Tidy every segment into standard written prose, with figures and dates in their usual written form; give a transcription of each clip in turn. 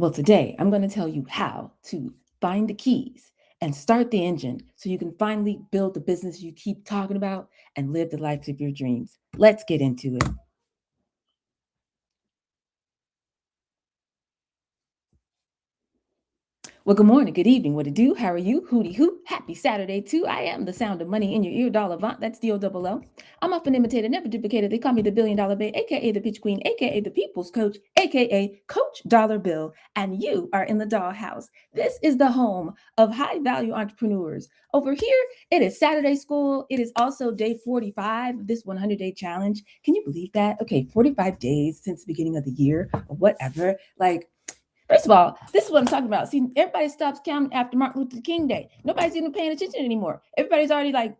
Well, today I'm going to tell you how to find the keys and start the engine so you can finally build the business you keep talking about and live the life of your dreams. Let's get into it. Well, good morning, good evening, what to do? How are you? Hooty hoot. Happy Saturday, too. I am the sound of money in your ear, dollar Avant. That's D-O-double-O. I'm often imitated, never duplicated. They call me the $1 billion babe, aka the pitch queen, aka the people's coach, aka Coach Dollar Bill. And you are in the dollhouse. This is the home of high value entrepreneurs. Over here, it is Saturday school. It is also day 45 of this 100-day challenge. Can you believe that? Okay, 45 days since the beginning of the year or whatever. Like, first of all, this is what I'm talking about. See, everybody stops counting after Martin Luther King Day. Nobody's even paying attention anymore. Everybody's already like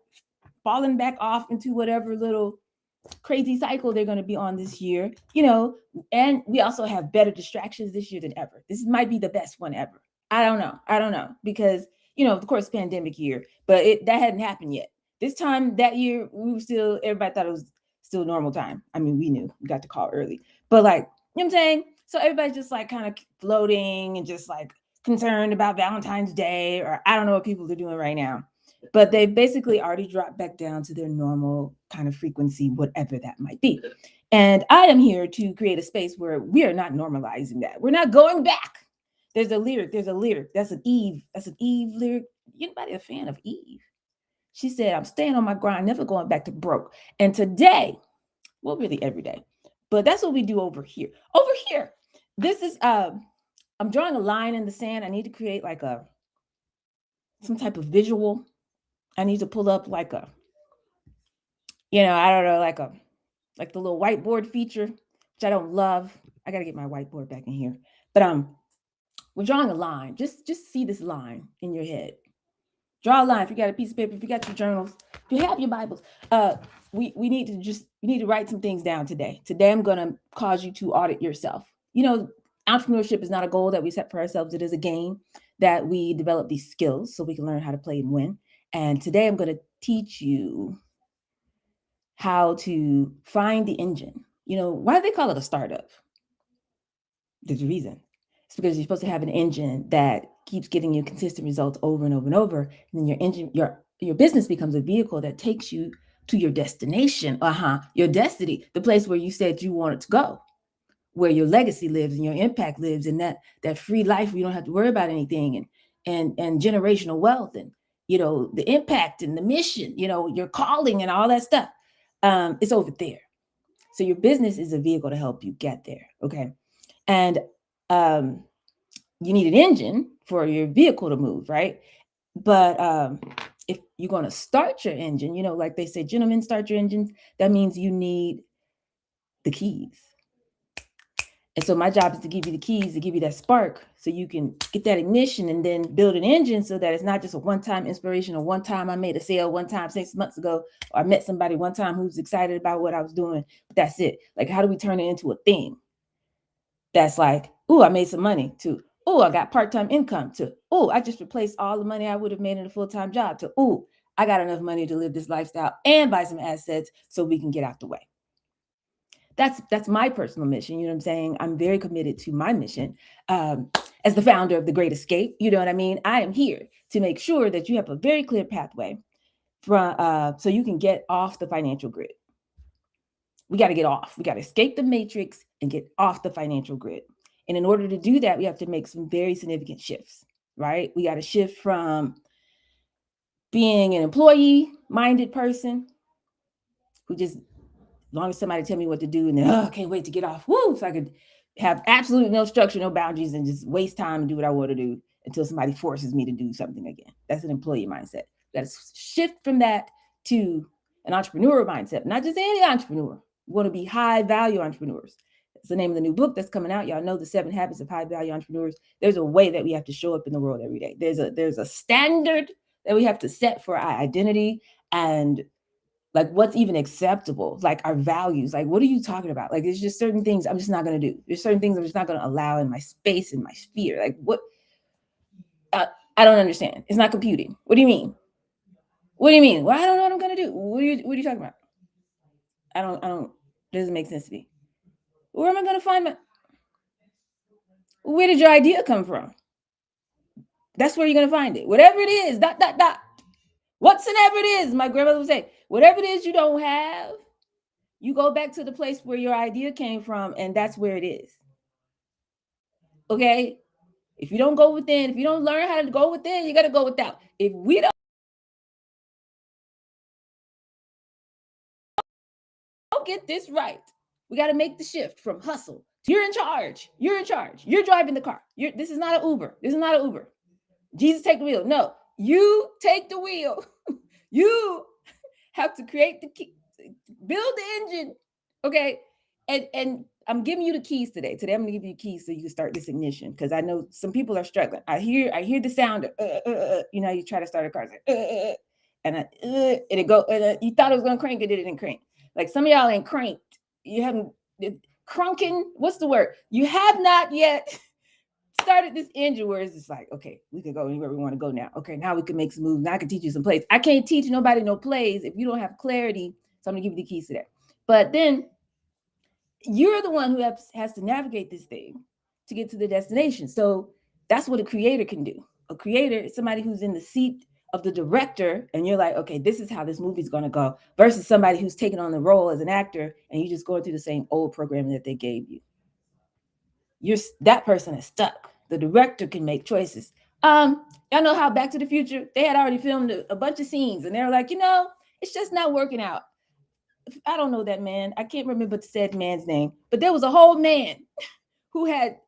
falling back off into whatever little crazy cycle they're going to be on this year, and we also have better distractions this year than ever. This might be the best one ever. I don't know because, of course, pandemic year, but that hadn't happened yet. This time that year, everybody thought it was still normal time. I mean, we knew we got the call early, but like, you know what I'm saying? So everybody's just like kind of floating and just like concerned about Valentine's Day, or I don't know what people are doing right now, but they basically already dropped back down to their normal kind of frequency, whatever that might be. And I am here to create a space where we are not normalizing that. We're not going back. There's a lyric. That's an Eve. That's an Eve lyric. Anybody a fan of Eve? She said, I'm staying on my grind, never going back to broke. And today, well, really every day, but that's what we do over here. Over here, this is I'm drawing a line in the sand. I need to create like some type of visual. I need to pull up like I don't know, like the little whiteboard feature, which I don't love. I got to get my whiteboard back in here. But we're drawing a line. Just see this line in your head. Draw a line. If you got a piece of paper, if you got your journals, if you have your Bibles, we need to write some things down today. Today I'm gonna cause you to audit yourself. Entrepreneurship is not a goal that we set for ourselves. It is a game that we develop these skills so we can learn how to play and win. And today I'm gonna teach you how to find the engine. Why do they call it a startup? There's a reason. It's because you're supposed to have an engine that keeps getting you consistent results over and over and over. And then your business becomes a vehicle that takes you to your destination, your destiny, the place where you said you wanted to go, where your legacy lives and your impact lives, and that free life where you don't have to worry about anything, and generational wealth, and the impact and the mission, your calling and all that stuff. It's over there. So your business is a vehicle to help you get there. Okay. And you need an engine for your vehicle to move, right? But if you're going to start your engine, like they say, gentlemen, start your engines. That means you need the keys. And so my job is to give you the keys, to give you that spark so you can get that ignition and then build an engine so that it's not just a one-time inspiration, or one time I made a sale one time 6 months ago, or I met somebody one time who's excited about what I was doing. But that's it. Like, how do we turn it into a thing that's like, oh, I made some money, to, oh, I got part-time income, to, oh, I just replaced all the money I would have made in a full-time job, to, oh, I got enough money to live this lifestyle and buy some assets so we can get out the way. That's my personal mission. You know what I'm saying? I'm very committed to my mission as the founder of The Great Escape. You know what I mean? I am here to make sure that you have a very clear pathway so you can get off the financial grid. We got to get off. We got to escape the matrix and get off the financial grid. And in order to do that, we have to make some very significant shifts, right? We got to shift from being an employee-minded person who just, as long as somebody tell me what to do, and then, I can't wait to get off. Woo! So I could have absolutely no structure, no boundaries, and just waste time and do what I want to do until somebody forces me to do something again. That's an employee mindset. Let's shift from that to an entrepreneur mindset, not just any entrepreneur. We want to be high value entrepreneurs. That's the name of the new book that's coming out. Y'all know the 7 Habits of High Value Entrepreneurs. There's a way that we have to show up in the world every day. There's a standard that we have to set for our identity, and like what's even acceptable, like our values. Like, what are you talking about? Like, there's just certain things I'm just not going to do. There's certain things I'm just not going to allow in my space, in my sphere. Like, what? I don't understand. It's not computing. What do you mean? What do you mean? Well, I don't know what I'm going to do. What are you talking about? I don't, doesn't make sense to me. Where am I going to find my, Where did your idea come from? That's where you're going to find it. Whatever it is, dot, dot, dot. Whatsoever it is, my grandmother would say, whatever it is you don't have, you go back to the place where your idea came from, and that's where it is. Okay? If you don't go within, if you don't learn how to go within, you got to go without. If we don't get this right, we got to make the shift from hustle. You're in charge. You're in charge. You're driving the car. This is not an Uber. This is not an Uber. Jesus, take the wheel. No, you take the wheel. You have to create the key, build the engine. Okay. And I'm giving you the keys today. Today I'm gonna give you the keys so you can start this ignition, because I know some people are struggling. I hear the sound of you know, you try to start a car, like, and it go, you thought it was gonna crank, it didn't crank. Like some of y'all ain't cranked. You haven't crunking. What's the word? You have not yet started this engine where it's just like, okay, we can go anywhere we want to go now. Okay, now we can make some moves. Now I can teach you some plays. I can't teach nobody no plays if you don't have clarity. So I'm gonna give you the keys to that. But then you're the one who has to navigate this thing to get to the destination. So that's what a creator can do. A creator is somebody who's in the seat of the director, and you're like, okay, this is how this movie's going to go, versus somebody who's taking on the role as an actor and you're just going through the same old programming that they gave you. That person is stuck. The director can make choices. Y'all know how Back to the Future, they had already filmed a bunch of scenes, and they were like, it's just not working out. I don't know that man. I can't remember the said man's name, but there was a whole man who had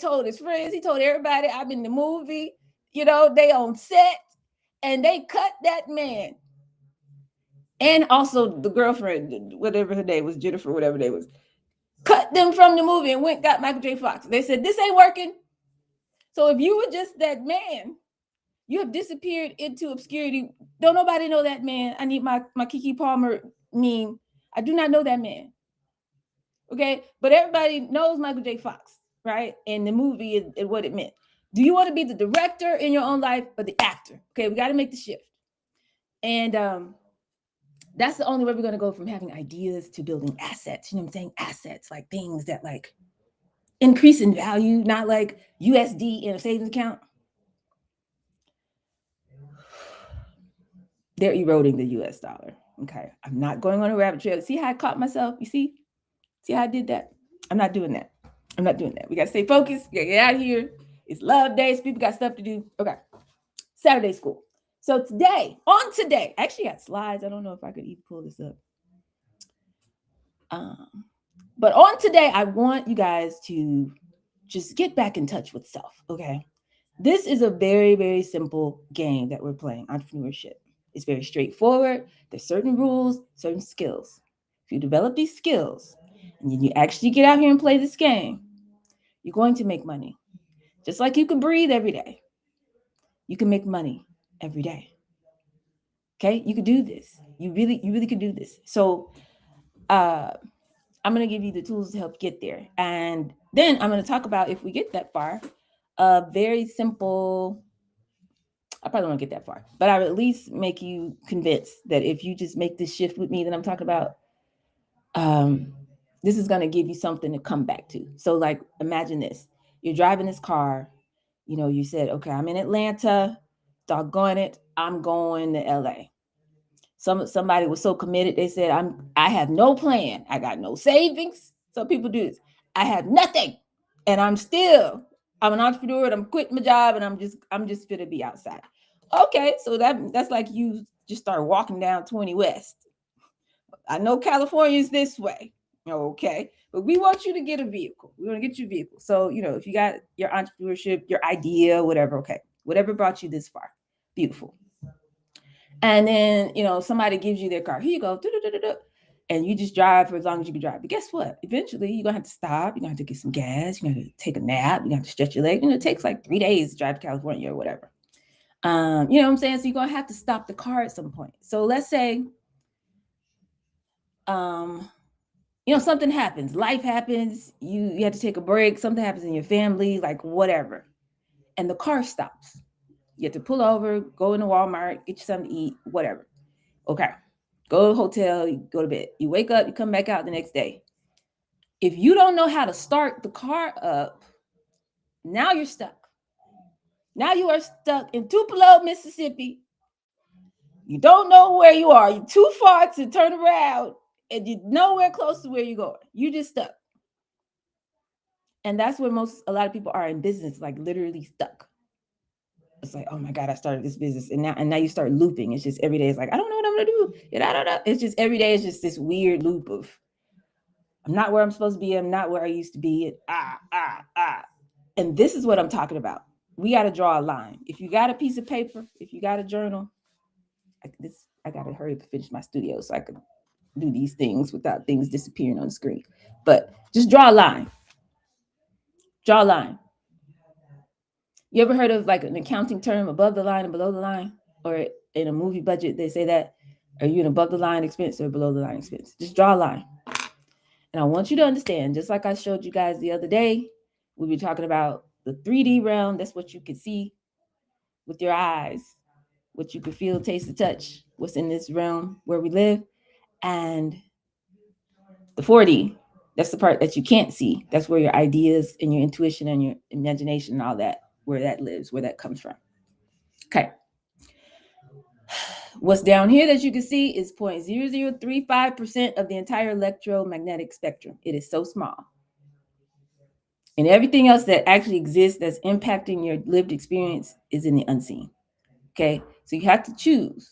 told his friends, he told everybody, I'm in the movie, they on set, and they cut that man. And also the girlfriend, whatever her name was, Jennifer, whatever her name was, cut them from the movie and went got Michael J. Fox. They said, this ain't working. So if you were just that man, you have disappeared into obscurity. Don't nobody know that man. I need my Kiki Palmer meme. I do not know that man. Okay, but everybody knows Michael J. Fox, right? And the movie and what it meant. Do you want to be the director in your own life or the actor? Okay, we got to make the shift. And that's the only way we're going to go from having ideas to building assets. You know what I'm saying? Assets, like things that like increase in value, not like USD in a savings account. They're eroding the US dollar. Okay, I'm not going on a rabbit trail. See how I caught myself? You see how I did that? I'm not doing that. I'm not doing that. We got to stay focused. We got to get out of here. It's love days. People got stuff to do. Okay. Saturday school. So today, I actually got slides. I don't know if I could even pull this up. But on today, I want you guys to just get back in touch with self. Okay. This is a very, very simple game that we're playing, entrepreneurship. It's very straightforward. There's certain rules, certain skills. If you develop these skills and you actually get out here and play this game, you're going to make money. Just like you can breathe every day, you can make money every day. Okay, you could do this. You really could do this. So I'm going to give you the tools to help get there. And then I'm going to talk about, if we get that far, a very simple, I probably won't get that far, but I would at least make you convinced that if you just make this shift with me that I'm talking about, this is going to give you something to come back to. So like, imagine this. You're driving this car, you said, okay, I'm in Atlanta, doggone it, I'm going to LA. Somebody was so committed, they said, I have no plan. I got no savings. Some people do this. I have nothing. And I'm an entrepreneur and I'm quitting my job and I'm just fit to be outside. Okay, so that's like you just start walking down 20 West. I know California is this way. Okay. But we want you to get a vehicle. We want to get you a vehicle. So, if you got your entrepreneurship, your idea, whatever, okay. Whatever brought you this far. Beautiful. And then, somebody gives you their car. Here you go. And you just drive for as long as you can drive. But guess what? Eventually, you're going to have to stop. You're going to have to get some gas. You're going to have to take a nap. You're going to have to stretch your leg. It takes like 3 days to drive to California or whatever. You know what I'm saying? So you're going to have to stop the car at some point. So let's say, something happens. Life happens. You have to take a break. Something happens in your family, like whatever. And the car stops. You have to pull over, go into Walmart, get you something to eat, whatever. Okay. Go to a hotel, you go to bed. You wake up, you come back out the next day. If you don't know how to start the car up, Now you're stuck. Now you are stuck in Tupelo, Mississippi. You don't know where you are. You're too far to turn around, and you're nowhere close to where you're going. You just stuck. And that's where a lot of people are in business, like literally stuck. It's like, oh my God, I started this business. And now you start looping. It's just every day. It's like, I don't know what I'm gonna do. I don't know. It's just every day is just this weird loop of I'm not where I'm supposed to be. I'm not where I used to be. And this is what I'm talking about. We got to draw a line. If you got a piece of paper, if you got a journal, I got to hurry up and finish my studio so I can do these things without things disappearing on the screen. But just draw a line. Draw a line. You ever heard of like an accounting term, above the line and below the line? Or in a movie budget, they say that. Are you an above the line expense or below the line expense? Just draw a line. And I want you to understand, just like I showed you guys the other day, we were talking about the 3D realm. That's what you can see with your eyes, what you can feel, taste, and touch, what's in this realm where we live. And the 4D, that's the part that you can't see. That's where your ideas and your intuition and your imagination and all that, where that lives, where that comes from. Okay. What's down here that you can see is 0.0035% of the entire electromagnetic spectrum. It is so small. And everything else that actually exists that's impacting your lived experience is in the unseen. Okay. So you have to choose.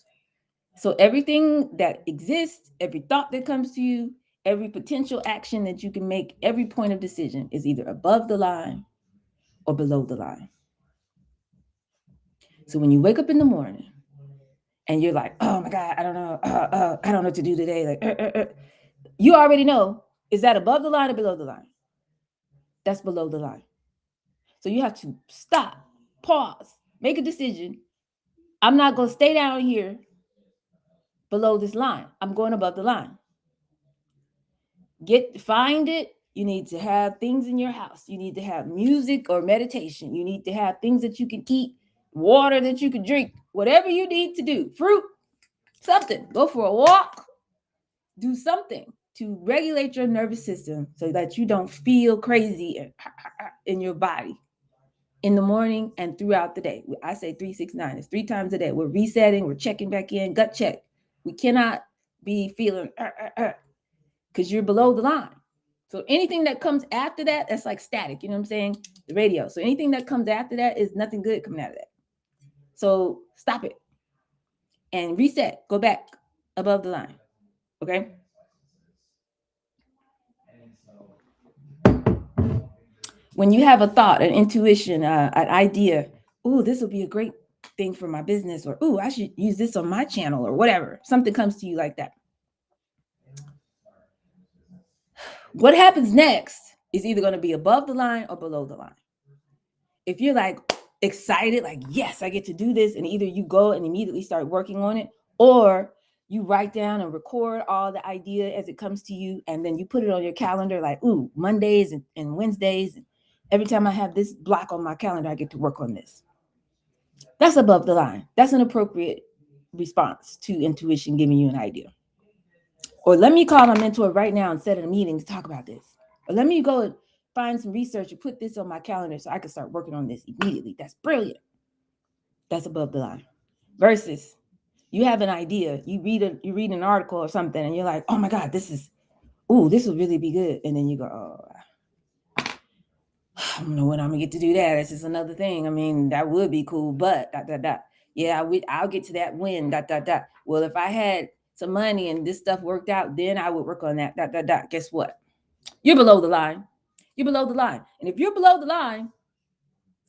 So everything that exists, every thought that comes to you, every potential action that you can make, every point of decision is either above the line or below the line. So when you wake up in the morning and you're like, oh my God, I don't know. I don't know what to do today. Like, you already know, is that above the line or below the line? That's below the line. So you have to stop, pause, make a decision. I'm not going to stay down here below this line. I'm going above the line. Find it. You need to have things in your house. You need to have music or meditation. You need to have things that you can eat, water that you can drink, whatever you need to do, fruit, something. Go for a walk. Do something to regulate your nervous system so that you don't feel crazy in your body in the morning and throughout the day. I say 369. It's 3 times a day. We're resetting. We're checking back in. Gut check. We cannot be feeling because you're below the line. So anything that comes after that, that's like static. You know what I'm saying? The radio. So anything that comes after that is nothing good coming out of that. So stop it and reset. Go back above the line. Okay? When you have a thought, an intuition, an idea, oh, this will be a great thing for my business, or oh, I should use this on my channel, or whatever. Something comes to you like that. What happens next is either going to be above the line or below the line. If you're like excited, like, yes, I get to do this, and either you go and immediately start working on it, or you write down and record all the idea as it comes to you, and then you put it on your calendar, like, ooh, Mondays and Wednesdays. And every time I have this block on my calendar, I get to work on this. That's above the line. That's an appropriate response to intuition giving you an idea. Or let me call my mentor right now and set a meeting to talk about this. Or let me go and find some research and put this on my calendar so I can start working on this immediately. That's brilliant. That's above the line. Versus you have an idea, you read an article or something, and you're like, oh my God, this will really be good. And then you go, oh, I don't know when I'm gonna get to do that. It's just another thing. I mean, that would be cool, but yeah, I'll get to that when Well, if I had some money and this stuff worked out, then I would work on that. Guess what? You're below the line. You're below the line. And if you're below the line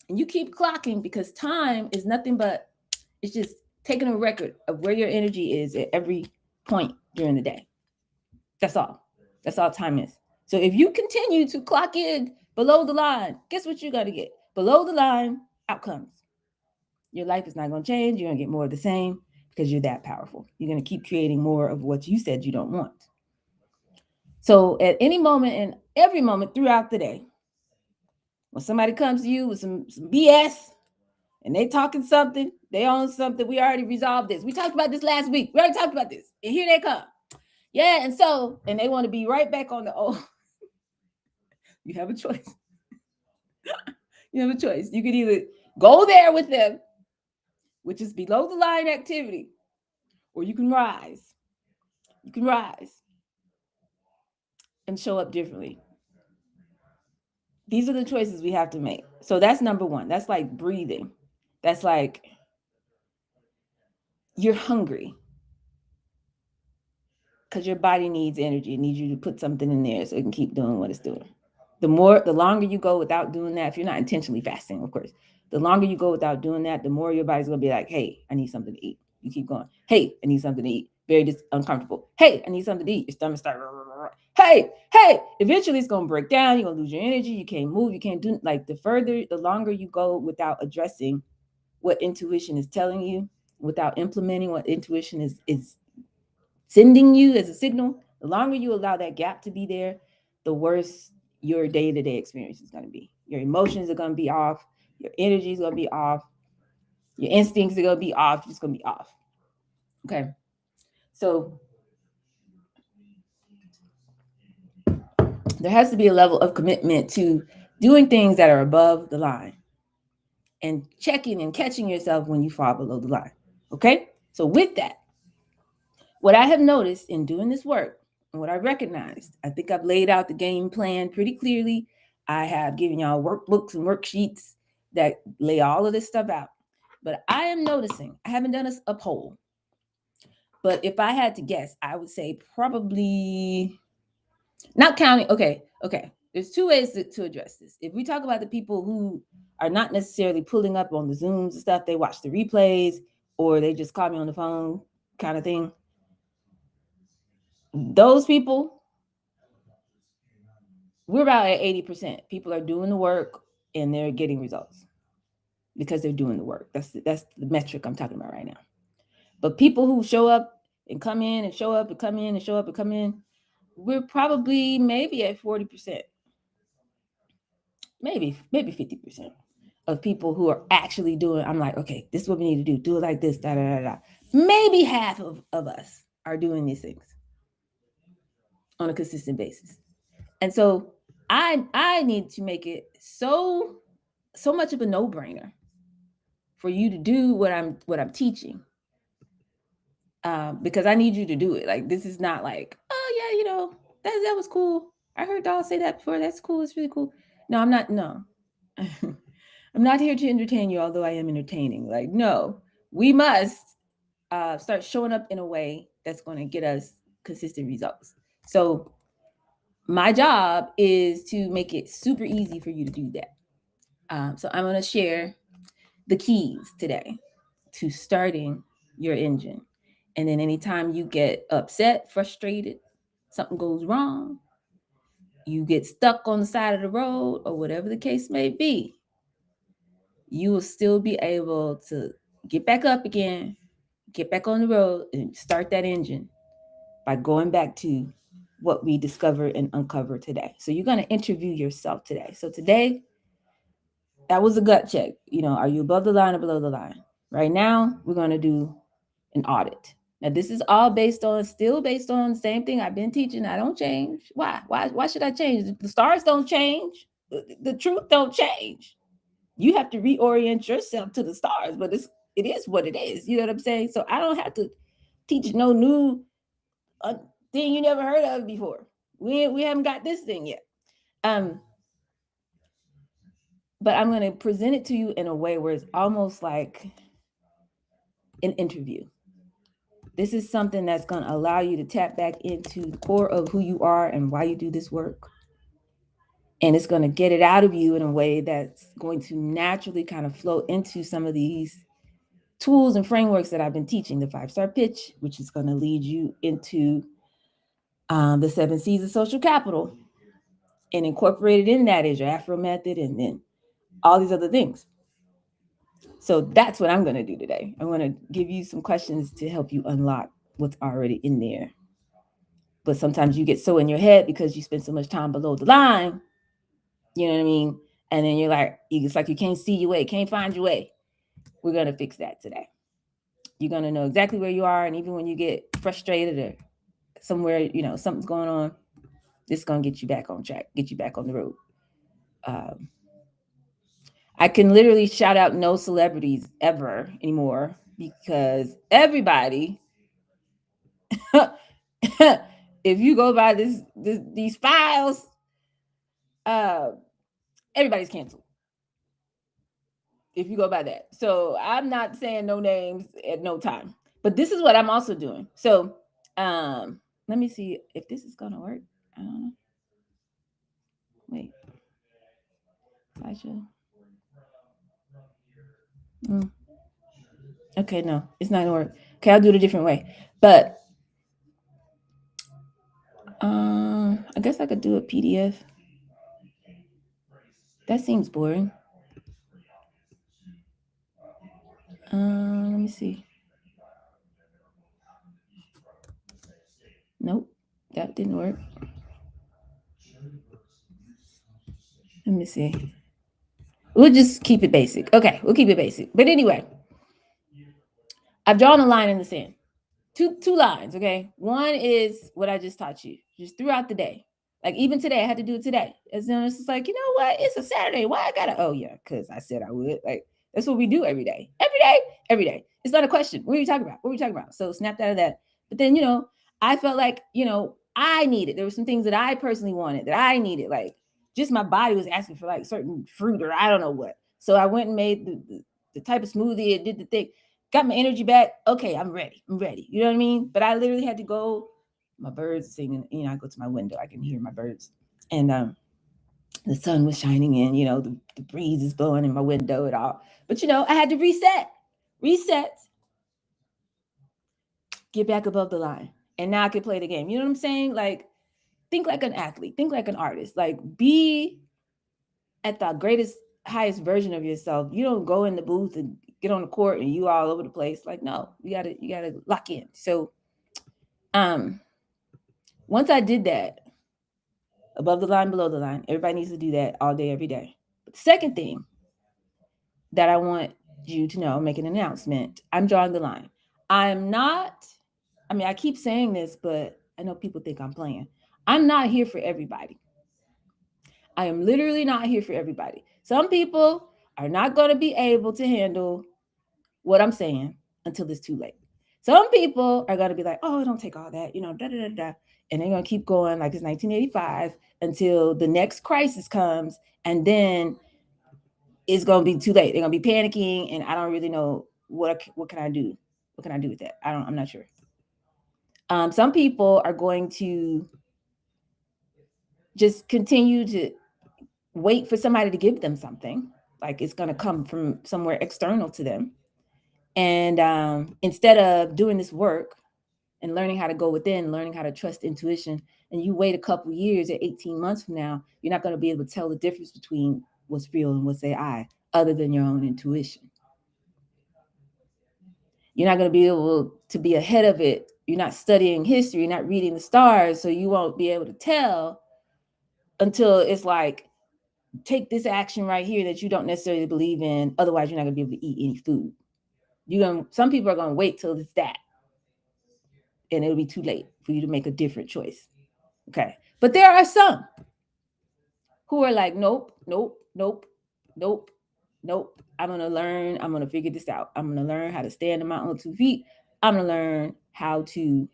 and you keep clocking, because time is nothing but, it's just taking a record of where your energy is at every point during the day. That's all. That's all time is. So if you continue to clock in below the line, guess what you got to get? Below the line outcomes. Your life is not going to change. You're going to get more of the same because you're that powerful. You're going to keep creating more of what you said you don't want. So at any moment and every moment throughout the day, when somebody comes to you with some BS and they talking something, they own something, we already resolved this. We talked about this last week. We already talked about this. And here they come. Yeah, and they want to be right back on the old. You have a choice. You have a choice. You can either go there with them, which is below the line activity, or you can rise. You can rise and show up differently. These are the choices we have to make. So that's number one. That's like breathing. That's like you're hungry because your body needs energy. It needs you to put something in there so it can keep doing what it's doing. The longer you go without doing that, if you're not intentionally fasting, of course, the longer you go without doing that, the more your body's gonna be like, hey, I need something to eat. You keep going, hey, I need something to eat. Very uncomfortable. Hey, I need something to eat. Your stomach starts. Hey, hey. Eventually, it's gonna break down. You're gonna lose your energy. You can't move. You can't do like the longer you go without addressing what intuition is telling you, without implementing what intuition is sending you as a signal. The longer you allow that gap to be there, the worse your day-to-day experience is going to be. Your emotions are going to be off. Your energy is going to be off. Your instincts are going to be off. It's going to be off. Okay. So there has to be a level of commitment to doing things that are above the line and checking and catching yourself when you fall below the line. Okay. So with that, what I have noticed in doing this work and what I recognized, I think I've laid out the game plan pretty clearly. I have given y'all workbooks and worksheets that lay all of this stuff out. But I am noticing, I haven't done a poll, but if I had to guess, I would say probably not counting. Okay. There's two ways to address this. If we talk about the people who are not necessarily pulling up on the Zooms and stuff, they watch the replays or they just call me on the phone kind of thing. Those people, we're about at 80%. People are doing the work and they're getting results because they're doing the work. That's the metric I'm talking about right now. But people who show up and come in and show up and come in and show up and come in, we're probably maybe at 40%, maybe 50% of people who are actually doing. I'm like, okay, this is what we need to do it like this, da da da da. Maybe half of us are doing these things on a consistent basis. And so I need to make it so much of a no-brainer for you to do what I'm teaching, because I need you to do it. Like, this is not like, oh yeah, that was cool. I heard Doll say that before. That's cool. It's really cool. No, I'm not. No, I'm not here to entertain you, although I am entertaining. Like, no, we must start showing up in a way that's going to get us consistent results. So my job is to make it super easy for you to do that. So I'm going to share the keys today to starting your engine. And then anytime you get upset, frustrated, something goes wrong, you get stuck on the side of the road, or whatever the case may be, you will still be able to get back up again, get back on the road, and start that engine by going back to what we discovered and uncovered today. So you're going to interview yourself today. So today, that was a gut check. Are you above the line or below the line? Right now, we're going to do an audit. Now, this is all still based on the same thing I've been teaching. I don't change. Why? Why should I change? The stars don't change. The truth don't change. You have to reorient yourself to the stars, but it is what it is. You know what I'm saying? So I don't have to teach no new thing you never heard of before. We haven't got this thing yet. But I'm going to present it to you in a way where it's almost like an interview. This is something that's going to allow you to tap back into the core of who you are and why you do this work. And it's going to get it out of you in a way that's going to naturally kind of flow into some of these tools and frameworks that I've been teaching. The 5-star pitch, which is going to lead you into the 7 C's of social capital. And incorporated in that is your Afro method and then all these other things. So that's what I'm going to do today. I'm going to give you some questions to help you unlock what's already in there. But sometimes you get so in your head because you spend so much time below the line, you know what I mean? And then it's like you can't see your way, can't find your way. We're going to fix that today. You're going to know exactly where you are. And even when you get frustrated or somewhere, something's going on, this is going to get you back on track, get you back on the road. I can literally shout out no celebrities ever anymore because everybody, if you go by these files, uh, everybody's canceled. If you go by that. So I'm not saying no names at no time. But this is what I'm also doing. So let me see if this is gonna work. I don't know. Wait. Slideshow. Mm. Okay, no, it's not gonna work. Okay, I'll do it a different way. But I guess I could do a PDF. That seems boring. Let me see. Nope, that didn't work. Let me see. We'll just keep it basic. Okay, we'll keep it basic. But anyway, I've drawn a line in the sand. Two lines, okay? One is what I just taught you, just throughout the day. Like even today, I had to do it today. As soon as it's like, you know what? It's a Saturday. Why I gotta? Oh yeah, because I said I would. Like that's what we do every day. Every day, every day. It's not a question. What are you talking about? What are we talking about? So snapped out of that. But then I felt like I needed. There were some things that I personally wanted that I needed. Like just my body was asking for like certain fruit or I don't know what. So I went and made the type of smoothie. It did the thing, got my energy back. Okay, I'm ready. I'm ready. You know what I mean? But I literally had to go. My birds singing. I go to my window. I can hear my birds, and the sun was shining in. The breeze is blowing in my window and all. But I had to reset, get back above the line, and now I can play the game. You know what I'm saying? Like, think like an athlete. Think like an artist. Like, be at the greatest, highest version of yourself. You don't go in the booth and get on the court and you all over the place. Like, no, you gotta lock in. So once I did that, above the line, below the line, everybody needs to do that all day, every day. But the second thing that I want you to know, make an announcement. I'm drawing the line. I'm not, I keep saying this, but I know people think I'm playing. I'm not here for everybody. I am literally not here for everybody. Some people are not going to be able to handle what I'm saying until it's too late. Some people are going to be like, oh, don't take all that, da da da da. And they're going to keep going like it's 1985 until the next crisis comes. And then it's going to be too late. They're going to be panicking. And I don't really know what can I do? What can I do with that? I'm not sure. Some people are going to just continue to wait for somebody to give them something. Like it's going to come from somewhere external to them. And instead of doing this work and learning how to go within, learning how to trust intuition, and you wait a couple years or 18 months from now, you're not going to be able to tell the difference between what's real and what's AI other than your own intuition. You're not going to be able to be ahead of it. You're not studying history, you're not reading the stars, so you won't be able to tell until it's like, take this action right here that you don't necessarily believe in. Otherwise, you're not going to be able to eat any food. Some people are going to wait till it's that, and it'll be too late for you to make a different choice. Okay. But there are some who are like, nope, nope, nope, nope, nope. I'm going to learn. I'm going to figure this out. I'm going to learn how to stand on my own 2 feet. I'm going to learn how to,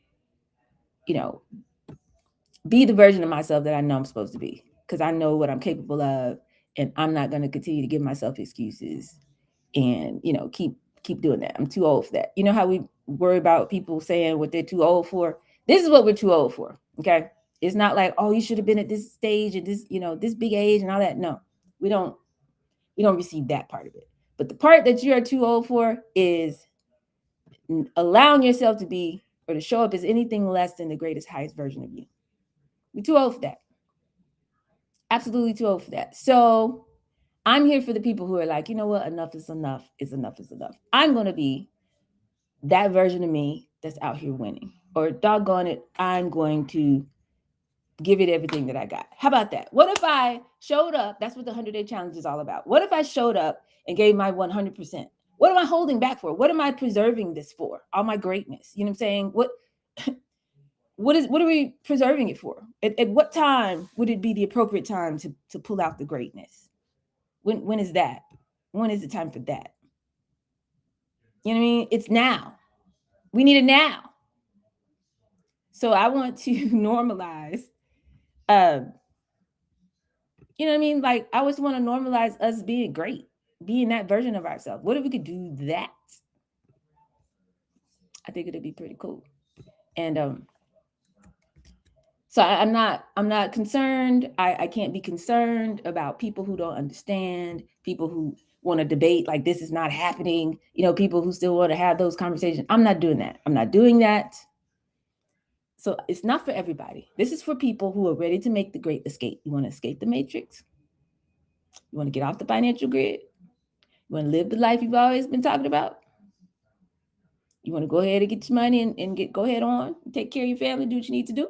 be the version of myself that I know I'm supposed to be, because I know what I'm capable of, and I'm not going to continue to give myself excuses and, keep doing that. I'm too old for that. You know how we worry about people saying what they're too old for? This is what we're too old for. Okay. It's not like, oh, you should have been at this stage at this, this big age and all that. No, we don't receive that part of it. But the part that you are too old for is allowing yourself to be or to show up as anything less than the greatest, highest version of you. We're too old for that. Absolutely too old for that. So I'm here for the people who are like, you know what? Enough is enough. Enough is enough. I'm going to be that version of me that's out here winning. Or doggone it, I'm going to give it everything that I got. How about that? What if I showed up? That's what the 100-day challenge is all about. What if I showed up and gave my 100%? What am I holding back for? What am I preserving this for? All my greatness. You know what I'm saying? What are we preserving it for? At what time would it be the appropriate time to pull out the greatness? When is that? When is the time for that? You know what I mean? It's now. We need it now. So I want to normalize, uh, you know what I mean? Like, I always want to normalize us being great, being that version of ourselves. What if we could do that? I think it'd be pretty cool. And so I'm not concerned. I can't be concerned about people who don't understand, people who want to debate like this is not happening, people who still want to have those conversations. I'm not doing that. I'm not doing that. So it's not for everybody. This is for people who are ready to make the great escape. You want to escape the matrix? You want to get off the financial grid? You want to live the life you've always been talking about? You want to go ahead and get your money and go ahead on, take care of your family, do what you need to do?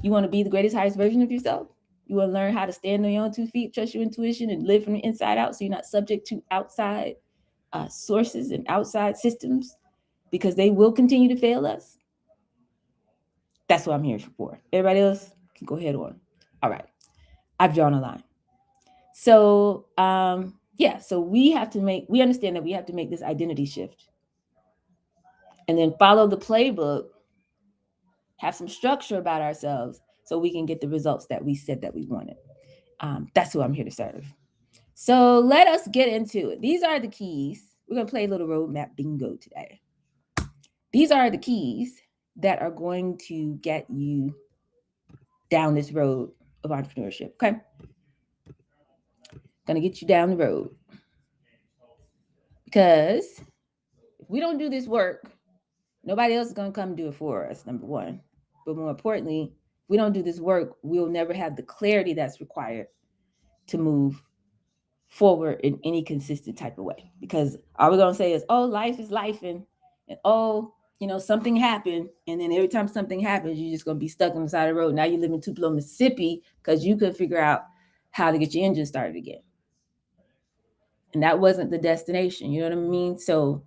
You want to be the greatest, highest version of yourself? You want to learn how to stand on your own 2 feet, trust your intuition, and live from the inside out so you're not subject to outside sources and outside systems because they will continue to fail us? That's what I'm here for. Everybody else can go ahead on. All right. I've drawn a line. So, so we understand that we have to make this identity shift and then follow the playbook, have some structure about ourselves so we can get the results that we said that we wanted. That's who I'm here to serve. So let us get into it. These are the keys. We're going to play a little roadmap bingo today. These are the keys that are going to get you down this road of entrepreneurship. Okay. Going to get you down the road. Because if we don't do this work, nobody else is going to come do it for us, number one. But more importantly, if we don't do this work, we'll never have the clarity that's required to move forward in any consistent type of way. Because all we're going to say is, oh, life is life. And oh, something happened. And then every time something happens, you're just going to be stuck on the side of the road. Now you live in Tupelo, Mississippi, because you couldn't figure out how to get your engine started again. And that wasn't the destination. You know what I mean? So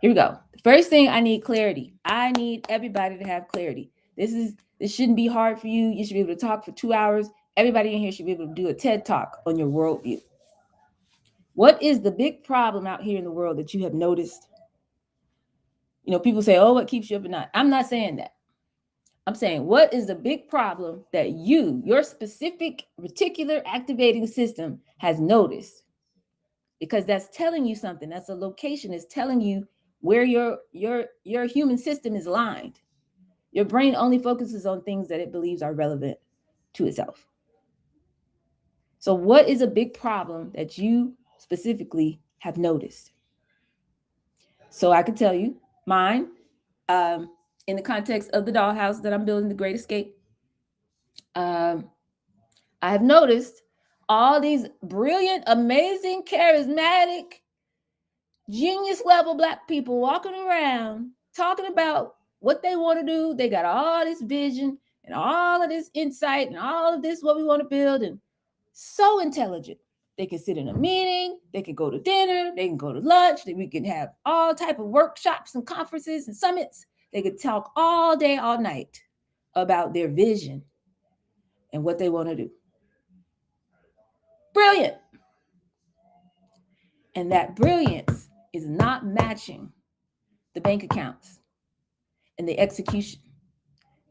here we go. The first thing, I need clarity. I need everybody to have clarity. This shouldn't be hard for you. You should be able to talk for 2 hours. Everybody in here should be able to do a TED Talk on your worldview. What is the big problem out here in the world that you have noticed? People say, oh, what keeps you up at night? I'm not saying that. I'm saying, what is the big problem that your specific reticular activating system has noticed? Because that's telling you something. That's a location. It's telling you where your human system is aligned. Your brain only focuses on things that it believes are relevant to itself. So what is a big problem that you specifically have noticed? So I could tell you mine, in the context of the dollhouse that I'm building, the Great Escape. I have noticed all these brilliant, amazing, charismatic, genius level Black people walking around talking about what they want to do. They got all this vision and all of this insight and all of this what we want to build, and so intelligent. They can sit in a meeting, they can go to dinner, they can go to lunch, we can have all type of workshops and conferences and summits. They could talk all day, all night about their vision and what they want to do. Brilliant. And that brilliance is not matching the bank accounts and the execution.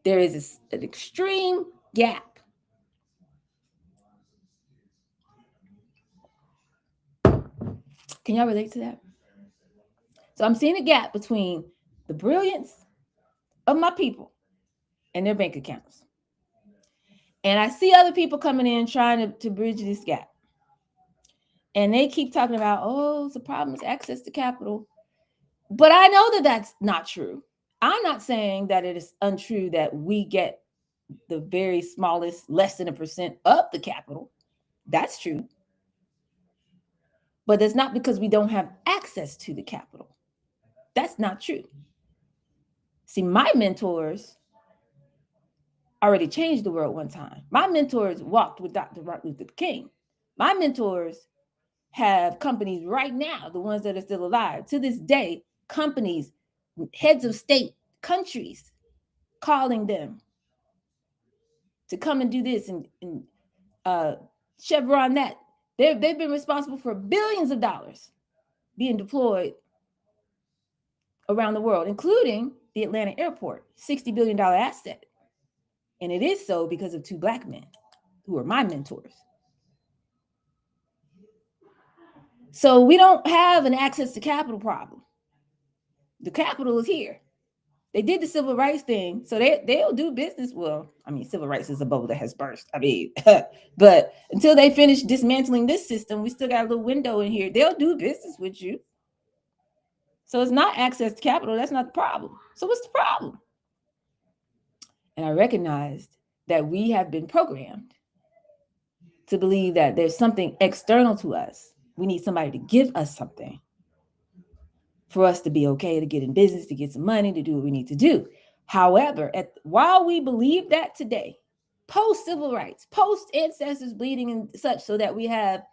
There is an extreme gap. Can y'all relate to that? So I'm seeing a gap between the brilliance of my people and their bank accounts. And I see other people coming in trying to bridge this gap. And they keep talking about, oh, the problem is access to capital. But I know that that's not true. I'm not saying that it is untrue that we get the very smallest, less than 1% of the capital. That's true. But that's not because we don't have access to the capital. That's not true. See, my mentors already changed the world one time. My mentors walked with Dr. Martin Luther King. My mentors have companies right now, the ones that are still alive. To this day, companies, heads of state, countries calling them to come and do this and Chevron that. They've been responsible for billions of dollars being deployed around the world, including the Atlanta airport, $60 billion asset. And it is so because of two Black men who are my mentors. So we don't have an access to capital problem. The capital is here. They did the civil rights thing, so they'll do business. Well, I mean, civil rights is a bubble that has burst. I mean, but until they finish dismantling this system, we still got a little window in here. They'll do business with you. So it's not access to capital. That's not the problem. So what's the problem? And I recognized that we have been programmed to believe that there's something external to us. We need somebody to give us something for us to be okay, to get in business, to get some money, to do what we need to do. However, while we believe that today, post civil rights, post ancestors bleeding and such, so that we have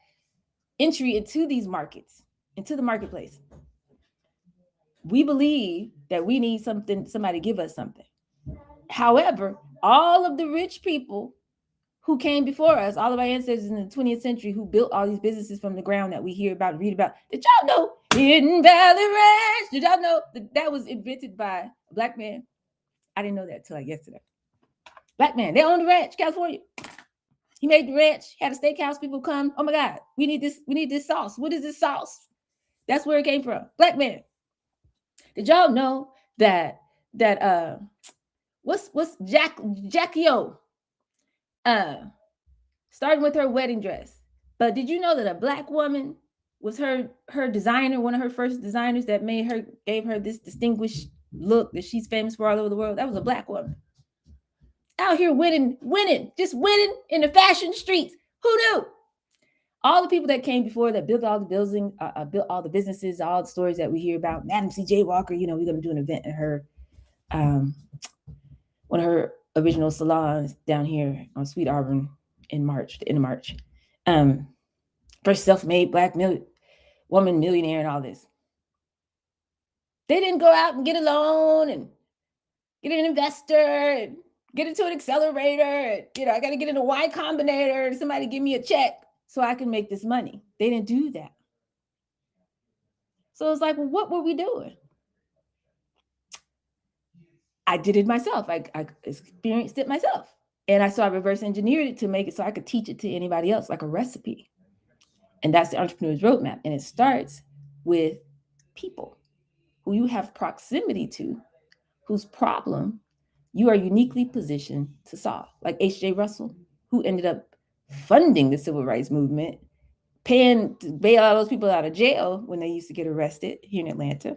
entry into these markets, into the marketplace, we believe that we need something, somebody to give us something. However, all of the rich people who came before us, all of our ancestors in the 20th century who built all these businesses from the ground that we hear about, read about. Did y'all know Hidden Valley Ranch? Did y'all know that was invented by a Black man? I didn't know that until like yesterday. Black man, they own the ranch, California. He made the ranch, had a steakhouse, people come, oh my God, we need this sauce. What is this sauce? That's where it came from. Black man. Did y'all know that what's Jackie O? Starting with her wedding dress. But did you know that a Black woman was her designer, one of her first designers that gave her this distinguished look that she's famous for all over the world? That was a Black woman. Out here winning, just winning in the fashion streets. Who knew? All the people that came before that built all the buildings, built all the businesses, all the stories that we hear about. Madam C.J. Walker, we're going to do an event at her, one of her original salons down here on Sweet Auburn in March, the end of March. First self-made Black woman millionaire and all this. They didn't go out and get a loan and get an investor and get into an accelerator. And, I got to get in a Y Combinator and somebody give me a check so I can make this money. They didn't do that. So it's like, well, what were we doing? I did it myself. I experienced it myself. And I reverse engineered it to make it so I could teach it to anybody else, like a recipe. And that's the entrepreneur's roadmap. And it starts with people who you have proximity to, whose problem you are uniquely positioned to solve. Like H.J. Russell, who ended up funding the civil rights movement, paying to bail all those people out of jail when they used to get arrested here in Atlanta.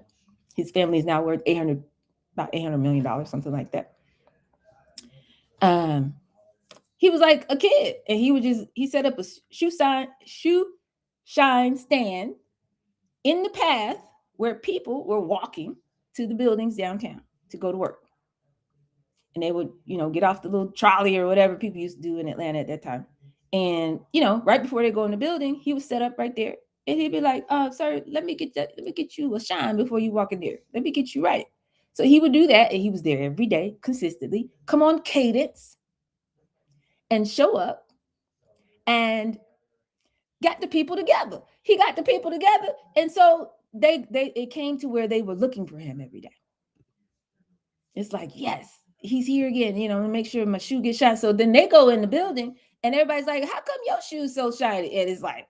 His family is now worth about $800 million, something like that. He was like a kid, and he set up a shoe shine stand in the path where people were walking to the buildings downtown to go to work. And they would, get off the little trolley or whatever people used to do in Atlanta at that time. And, right before they go in the building, he was set up right there. And he'd be like, sir, let me get you a shine before you walk in there. Let me get you right. So he would do that. And he was there every day, consistently, come on cadence and show up and got the people together. He got the people together. And so it came to where they were looking for him every day. It's like, yes, he's here again, make sure my shoe gets shiny. So then they go in the building and everybody's like, how come your shoe's so shiny? And it's like,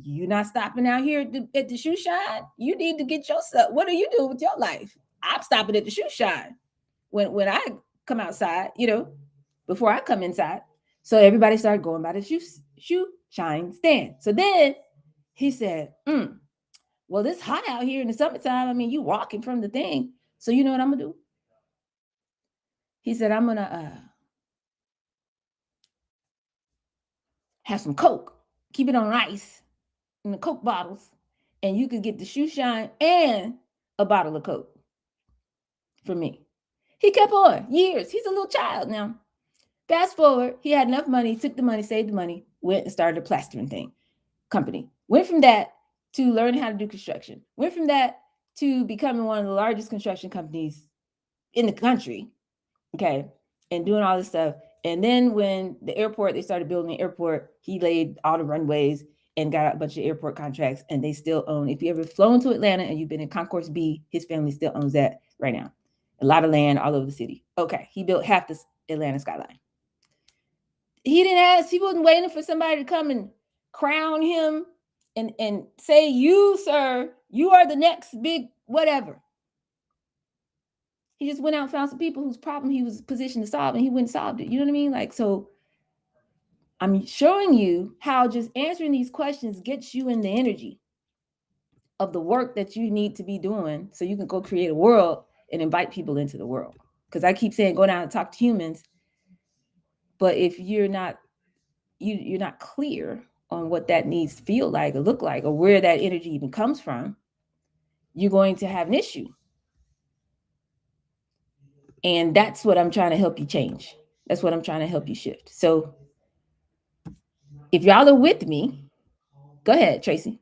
you're not stopping out here at the shoe shine. You need to get yourself. What are you doing with your life? I'm stopping at the shoe shine when I come outside, before I come inside. So everybody started going by the shoe shine stand. So then he said, well, it's hot out here in the summertime. I mean, you walking from the thing. So you know what I'm going to do? He said, I'm going to have some Coke, keep it on ice in the Coke bottles, and you could get the shoe shine and a bottle of Coke for me. He kept on years. He's a little child now. Fast forward, he had enough money, took the money, saved the money, went and started a plastering company. Went from that to learning how to do construction. Went from that to becoming one of the largest construction companies in the country. Okay. And doing all this stuff. And then when they started building the airport, he laid all the runways and got a bunch of airport contracts, and they still own. If you ever flown to Atlanta and you've been in Concourse B, his family still owns that right now. A lot of land all over the city. Okay, he built half the Atlanta skyline. He didn't ask. He wasn't waiting for somebody to come and crown him and say, "You, sir, you are the next big whatever." He just went out and found some people whose problem he was positioned to solve, and he went and solved it. You know what I mean? Like, so I'm showing you how just answering these questions gets you in the energy of the work that you need to be doing so you can go create a world and invite people into the world. Because I keep saying go down and talk to humans, but if you're not you're not clear on what that needs to feel like or look like or where that energy even comes from, you're going to have an issue. And that's what I'm trying to help you change. That's what I'm trying to help you shift. So if y'all are with me, go ahead, Tracy.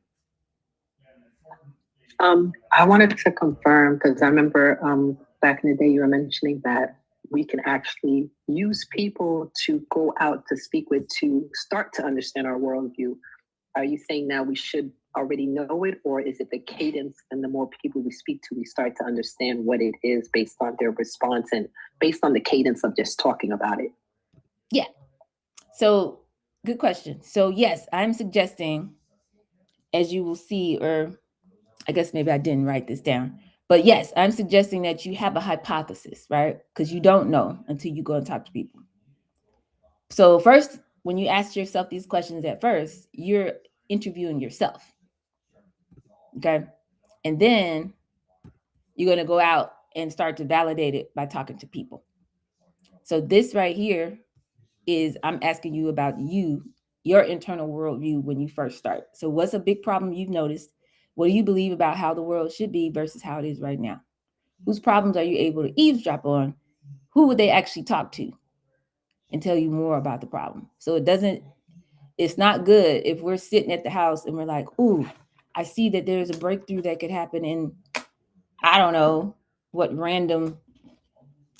I wanted to confirm because I remember back in the day you were mentioning that we can actually use people to go out to speak with to start to understand our worldview. Are you saying now we should already know it, or is it the cadence and the more people we speak to, we start to understand what it is based on their response and based on the cadence of just talking about it? Yeah. So good question. So yes, I'm suggesting, as you will see, or I guess maybe I didn't write this down, but yes, I'm suggesting that you have a hypothesis, right? Because you don't know until you go and talk to people. So first, when you ask yourself these questions at first, you're interviewing yourself. Okay. And then you're going to go out and start to validate it by talking to people. So this right here is I'm asking you about you, your internal worldview when you first start. So what's a big problem you've noticed? What do you believe about how the world should be versus how it is right now? Whose problems are you able to eavesdrop on? Who would they actually talk to and tell you more about the problem? So it's not good if we're sitting at the house and we're like, ooh, I see that there's a breakthrough that could happen in, I don't know, what random,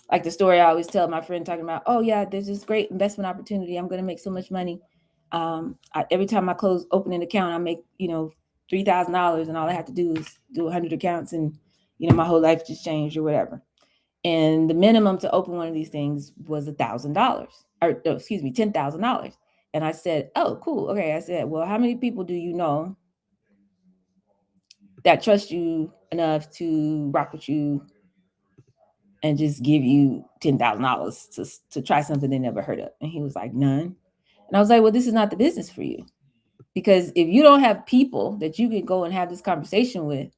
like the story I always tell my friend talking about, oh yeah, there's this great investment opportunity. I'm going to make so much money. Every time I open an account, I make, $3,000, and all I have to do is do 100 accounts, and, my whole life just changed or whatever. And the minimum to open one of these things was $1,000, or no, excuse me, $10,000. And I said, oh, cool. Okay. I said, well, how many people do you know that trust you enough to rock with you and just give you $10,000 to try something they never heard of? And he was like, none. And I was like, well, this is not the business for you. Because if you don't have people that you can go and have this conversation with,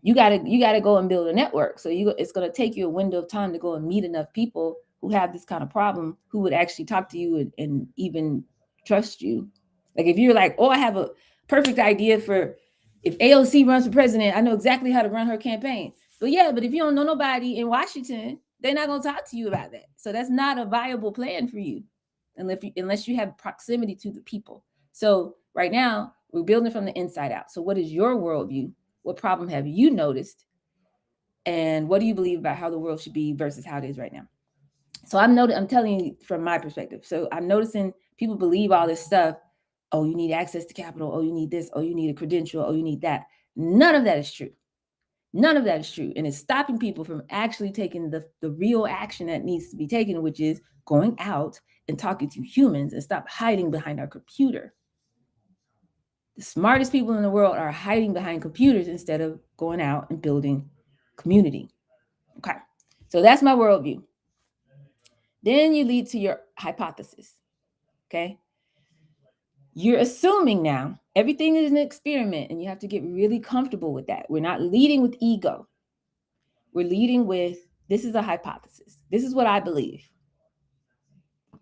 you gotta go and build a network. So it's gonna take you a window of time to go and meet enough people who have this kind of problem, who would actually talk to you and even trust you. Like if you're like, oh, I have a perfect idea for if AOC runs for president, I know exactly how to run her campaign. But yeah, but if you don't know nobody in Washington, they're not gonna talk to you about that. So that's not a viable plan for you, unless you have proximity to the people. So right now we're building from the inside out. So what is your worldview? What problem have you noticed? And what do you believe about how the world should be versus how it is right now? So I'm telling you from my perspective. So I'm noticing people believe all this stuff. Oh, you need access to capital. Oh, you need this. Oh, you need a credential. Oh, you need that. None of that is true. None of that is true. And it's stopping people from actually taking the real action that needs to be taken, which is going out and talking to humans and stop hiding behind our computer. The smartest people in the world are hiding behind computers instead of going out and building community. Okay. So that's my worldview. Then you lead to your hypothesis. Okay. You're assuming now everything is an experiment, and you have to get really comfortable with that. We're not leading with ego. We're leading with this is a hypothesis. This is what I believe.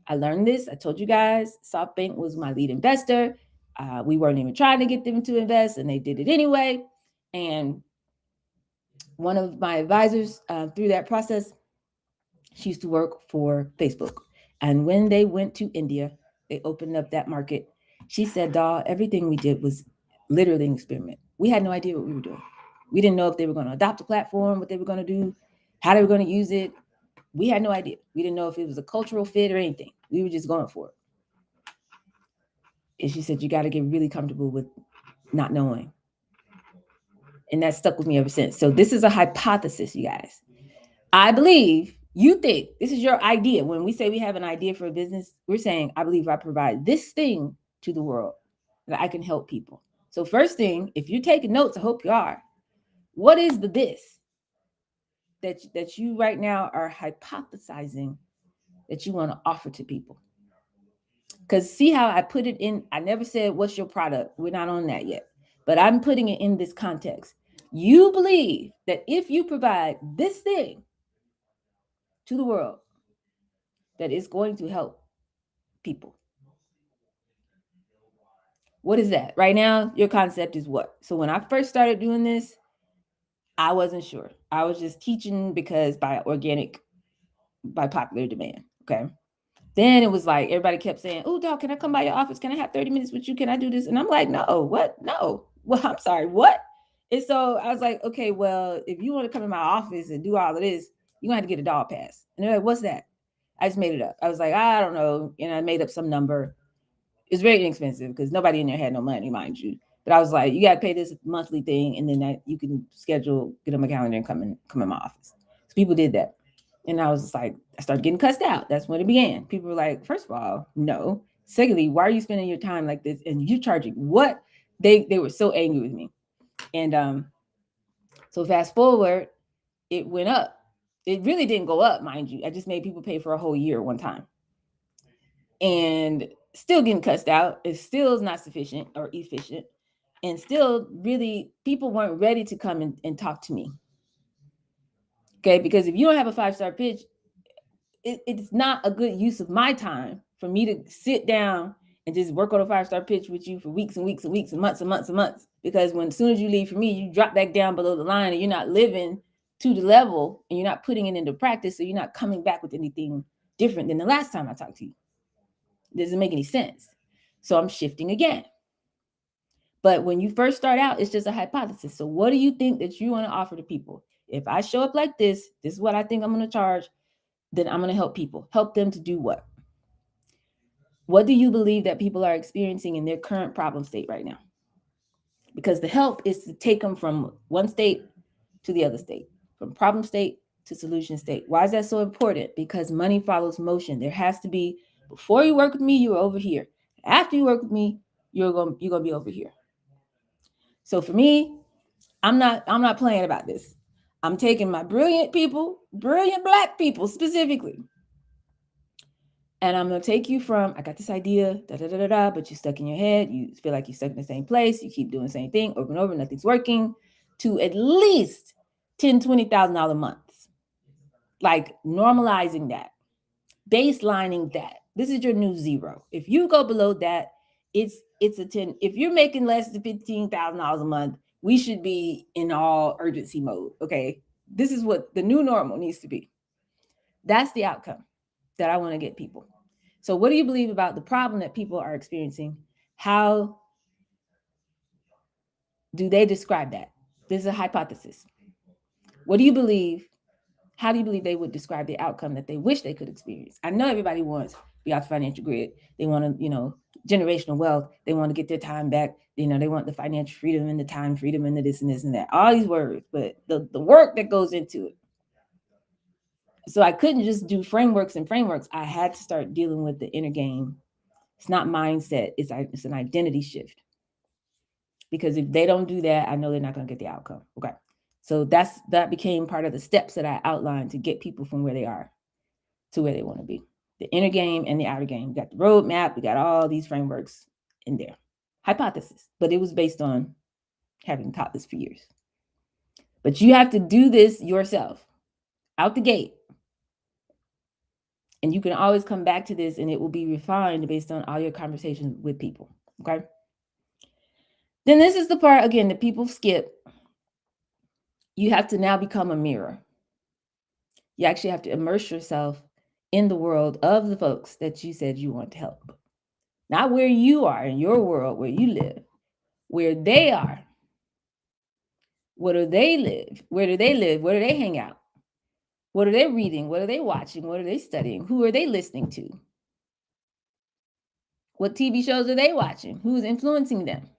I learned this. I told you guys, SoftBank was my lead investor. We weren't even trying to get them to invest, and they did it anyway. And one of my advisors through that process, she used to work for Facebook. And when they went to India, they opened up that market. She said, Daw, everything we did was literally an experiment. We had no idea what we were doing. We didn't know if they were going to adopt a platform, what they were going to do, how they were going to use it. We had no idea. We didn't know if it was a cultural fit or anything. We were just going for it. And she said, you got to get really comfortable with not knowing. And that stuck with me ever since. So this is a hypothesis, you guys. I believe you think this is your idea. When we say we have an idea for a business, we're saying, I believe I provide this thing to the world that I can help people. So first thing, if you're taking notes, I hope you are. What is the this that you right now are hypothesizing that you want to offer to people? Because see how I put it in, I never said, what's your product? We're not on that yet. But I'm putting it in this context. You believe that if you provide this thing to the world, that it's going to help people. What is that? Right now, your concept is what? So when I first started doing this, I wasn't sure. I was just teaching because by popular demand. Okay. Then it was like everybody kept saying, "Oh, dog, can I come by your office? Can I have 30 minutes with you? Can I do this?" And I'm like, "No, what? No." Well, I'm sorry, what? And so I was like, "Okay, well, if you want to come in my office and do all of this, you're gonna have to get a dog pass." And they're like, "What's that?" I just made it up. I was like, "I don't know," and I made up some number. It's very inexpensive because nobody in there had no money, mind you. But I was like, "You got to pay this monthly thing, and then that you can schedule, get on my calendar, and come in my office." So people did that. And I was just like, I started getting cussed out. That's when it began. People were like, first of all, no. Secondly, why are you spending your time like this? And you charging what? They were so angry with me. And so fast forward, it went up. It really didn't go up, mind you. I just made people pay for a whole year one time. And still getting cussed out. It still is not sufficient or efficient. And still really people weren't ready to come and talk to me. Okay, because if you don't have a 5-star pitch, it's not a good use of my time for me to sit down and just work on a 5-star pitch with you for weeks and weeks and weeks and months and months and months. Because when as soon as you leave for me, you drop back down below the line and you're not living to the level and you're not putting it into practice. So you're not coming back with anything different than the last time I talked to you. It doesn't make any sense. So I'm shifting again. But when you first start out, it's just a hypothesis. So what do you think that you want to offer to people? If I show up like this is what I think I'm going to charge. Then I'm going to help people. Help them to do what? What do you believe that people are experiencing in their current problem state right now? Because the help is to take them from one state to the other state, from problem state to solution state. Why is that so important? Because money follows motion. There has to be, before you work with me, you were over here. After you work with me, you're going to be over here. So for me, I'm not playing about this. I'm taking my brilliant people, brilliant Black people specifically, and I'm going to take you from, I got this idea, but you're stuck in your head. You feel like you're stuck in the same place. You keep doing the same thing over and over. Nothing's working, to at least $10,000, $20,000 months. Like normalizing that, baselining that. This is your new zero. If you go below that, it's a 10. If you're making less than $15,000 a month, we should be in all urgency mode. Okay. This is what the new normal needs to be. That's the outcome that I want to get people. So what do you believe about the problem that people are experiencing? How do they describe that? This is a hypothesis. What do you believe? How do you believe they would describe the outcome that they wish they could experience? I know everybody wants to be off the financial grid. They want to, generational wealth. They want to get their time back. They want the financial freedom and the time freedom and the this and this and that. All these words, but the work that goes into it. So I couldn't just do frameworks and frameworks. I had to start dealing with the inner game. It's not mindset. It's an identity shift. Because if they don't do that, I know they're not going to get the outcome. Okay. So that became part of the steps that I outlined to get people from where they are to where they want to be. The inner game and the outer game. We got the roadmap. We got all these frameworks in there. Hypothesis. But it was based on having taught this for years. But you have to do this yourself out the gate. And you can always come back to this and it will be refined based on all your conversations with people. Okay. Then this is the part, again, that people skip. You have to now become a mirror. You actually have to immerse yourself in the world of the folks that you said you want to help. Not where you are in your world, where you live, where they are. Where do they live? Where do they live? Where do they hang out? What are they reading? What are they watching? What are they studying? Who are they listening to? What TV shows are they watching? Who's influencing them?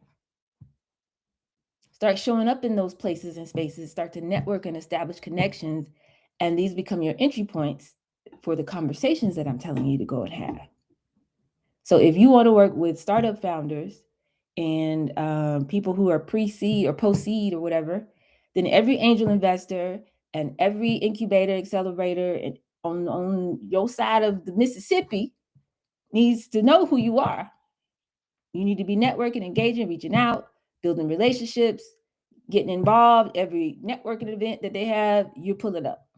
Start showing up in those places and spaces, start to network and establish connections. And these become your entry points for the conversations that I'm telling you to go and have. So if you want to work with startup founders and people who are pre-seed or post-seed or whatever, then every angel investor and every incubator, accelerator and on your side of the Mississippi needs to know who you are. You need to be networking, engaging, reaching out, building relationships, getting involved. Every networking event that they have, you pull it up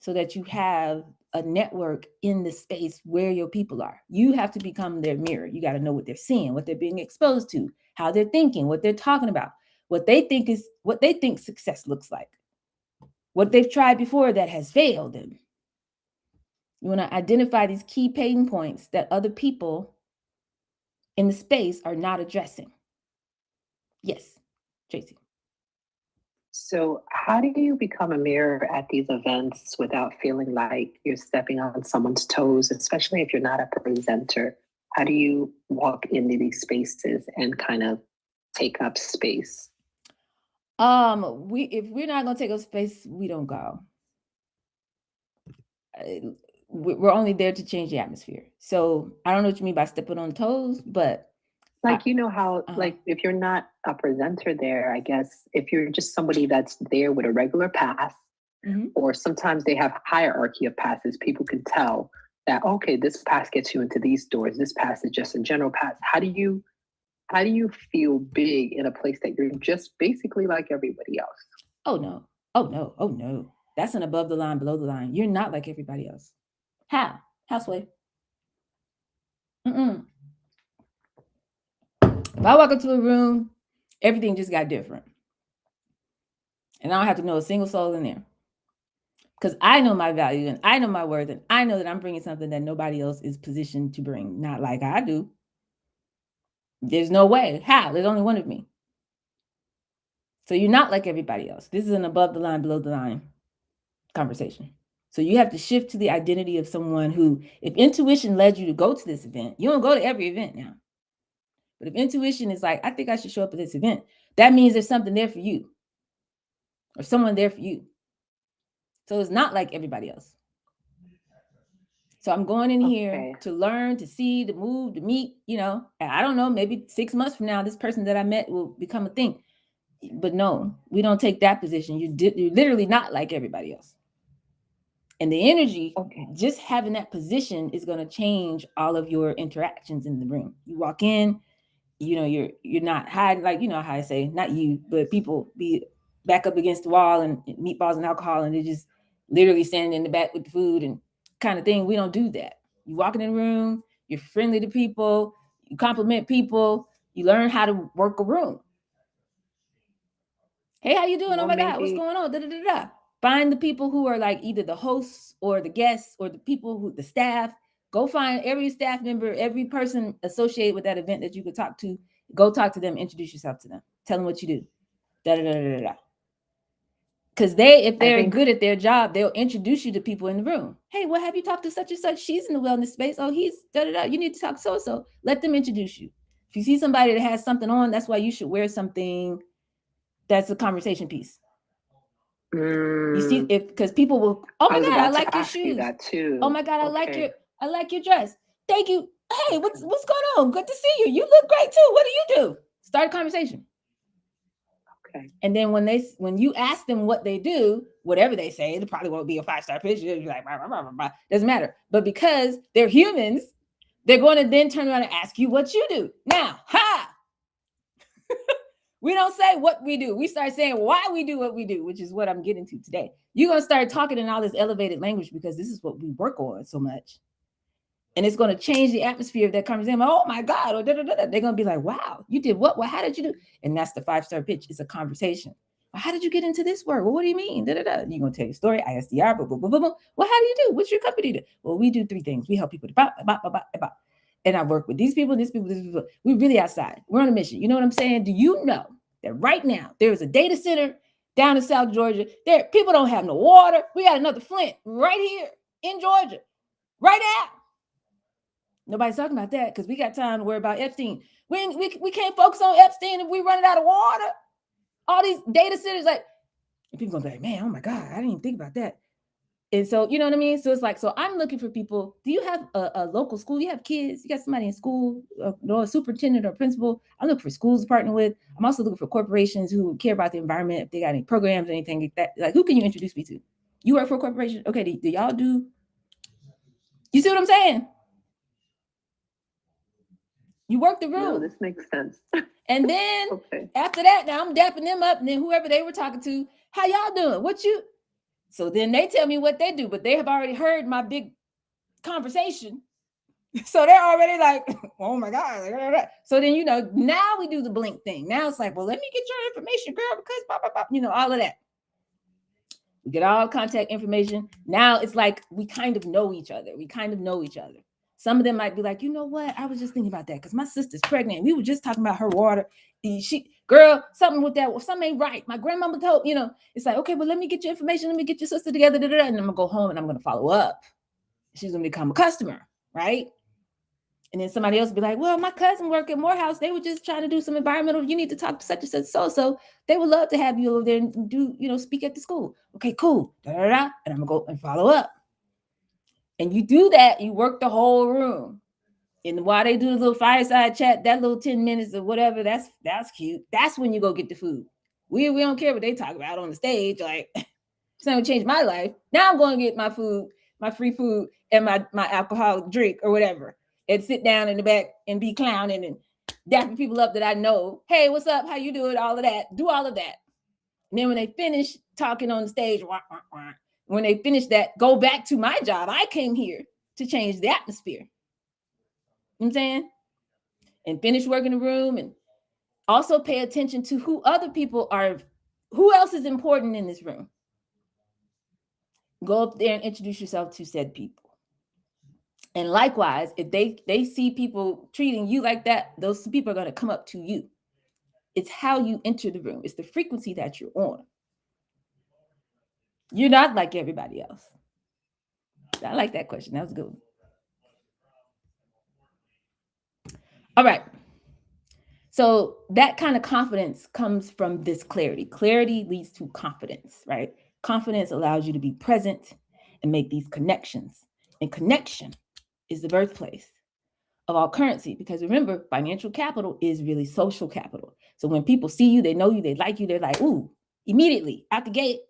so that you have a network in the space where your people are. You have to become their mirror. You got to know what they're seeing, what they're being exposed to, how they're thinking, what they're talking about, what they think success looks like, what they've tried before that has failed them. You want to identify these key pain points that other people in the space are not addressing. Yes, Tracy. So, how do you become a mirror at these events without feeling like you're stepping on someone's toes, especially if you're not a presenter? How do you walk into these spaces and kind of take up space? If we're not gonna take up space, we don't go. We're only there to change the atmosphere. So I don't know what you mean by stepping on toes, but like you know how like if you're not a presenter there, I guess if you're just somebody that's there with a regular pass, or sometimes they have hierarchy of passes, people can tell that okay, this pass gets you into these doors, this pass is just a general pass. How do you feel big in a place that you're just basically like everybody else? Oh no, that's an above the line, below the line. You're not like everybody else. How Sway? If I walk into a room, everything just got different. And I don't have to know a single soul in there. Because I know my value and I know my worth and I know that I'm bringing something that nobody else is positioned to bring. Not like I do. There's no way. How? There's only one of me. So you're not like everybody else. This is an above the line, below the line conversation. So you have to shift to the identity of someone who, if intuition led you to go to this event, you don't go to every event now. But if intuition is like, I think I should show up at this event, that means there's something there for you or someone there for you. So it's not like everybody else. So I'm going in here to learn, to see, to move, to meet, and I don't know, maybe 6 months from now, this person that I met will become a thing. But no, we don't take that position. You're literally not like everybody else. And the energy, just having that position is going to change all of your interactions in the room. You walk in, you're not hiding, like, how I say, not you, but people be back up against the wall and meatballs and alcohol, and they're just literally standing in the back with the food and kind of thing. We don't do that. You walk in the room, you're friendly to people, you compliment people, you learn how to work a room. Hey, how you doing? Well, oh my God, what's going on? Da, da, da, da. Find the people who are like either the hosts or the guests or the people the staff. Go find every staff member, every person associated with that event that you could talk to. Go talk to them, introduce yourself to them. Tell them what you do. Da, da, da, da, da. Because if they're good at their job, they'll introduce you to people in the room. Hey, well, have you talked to such and such? She's in the wellness space. Oh, he's da, da, da. You need to talk to so-and-so. Let them introduce you. If you see somebody that has something on, that's why you should wear something that's a conversation piece. You see, because people will, oh my God, I like your shoes. That too. Oh my God, I like your dress. Thank you. Hey, what's going on? Good to see you. You look great too. What do you do? Start a conversation. Okay. And then when you ask them what they do, whatever they say, it probably won't be a 5-star picture. You're like, blah, blah, blah, blah. Doesn't matter. But because they're humans, they're going to then turn around and ask you what you do. Now, we don't say what we do. We start saying why we do what we do, which is what I'm getting to today. You're going to start talking in all this elevated language because this is what we work on so much. And it's going to change the atmosphere of that conversation. Oh my God. Or they're going to be like, wow, you did what? Well, how did you do? And that's the 5-star pitch. It's a conversation. Well, how did you get into this work? Well, what do you mean? You're going to tell your story, ISDR, blah, blah, blah, blah, blah. Well, how do you do? What's your company do? Well, we do 3 things. We help people about. And I work with these people. We're really outside. We're on a mission. You know what I'm saying? Do you know that right now there is a data center down in South Georgia? There, people don't have no water. We got another Flint right here in Georgia, right now. Nobody's talking about that because we got time to worry about Epstein. We can't focus on Epstein if we running out of water. All these data centers, like, and people gonna be like, man, oh my God, I didn't even think about that. And so, you know what I mean? So it's like, so I'm looking for people. Do you have a local school? You have kids, you got somebody in school, a superintendent or principal. I'm looking for schools to partner with. I'm also looking for corporations who care about the environment. If they got any programs or anything like that, like, who can you introduce me to? You work for a corporation? Okay, do y'all do, you see what I'm saying? You work the No, room. this makes sense. And then Okay. after that, now I'm dapping them up. And then whoever they were talking to, how y'all doing? What you? So then they tell me what they do, but they have already heard my big conversation. So they're already like, oh my God. So then, now we do the blink thing. Now it's like, well, let me get your information, girl, because blah, blah, blah, all of that. We get all contact information. Now it's like we kind of know each other. Some of them might be like, you know what? I was just thinking about that because my sister's pregnant. We were just talking about her water. Girl, something with that. Well, something ain't right. My grandmama told, it's like, okay, well, let me get your information. Let me get your sister together. And I'm going to go home and I'm going to follow up. She's going to become a customer, right? And then somebody else be like, well, my cousin work at Morehouse. They were just trying to do some environmental. You need to talk to such and such so. They would love to have you over there and do, speak at the school. Okay, cool. And I'm going to go and follow up. And you do that, you work the whole room. And while they do the little fireside chat, that little 10 minutes or whatever, that's cute. That's when you go get the food. We don't care what they talk about on the stage. Like, it's not gonna change my life. Now I'm going to get my food, my free food, and my alcoholic drink or whatever, and sit down in the back and be clowning and dapping people up that I know. Hey, what's up? How you doing? All of that. Do all of that. And then when they finish talking on the stage, when they finish that, go back to my job. I came here to change the atmosphere. You know what I'm saying? And finish working the room, and also pay attention to who other people are, who else is important in this room. Go up there and introduce yourself to said people. And likewise, if they see people treating you like that, those people are going to come up to you. It's how you enter the room. It's the frequency that you're on. You're not like everybody else. I like that question. That was good. All right. So that kind of confidence comes from this clarity. Clarity leads to confidence, right? Confidence allows you to be present and make these connections. And connection is the birthplace of all currency, because remember, financial capital is really social capital. So when people see you, they know you, they like you, they're like, ooh, immediately out the gate.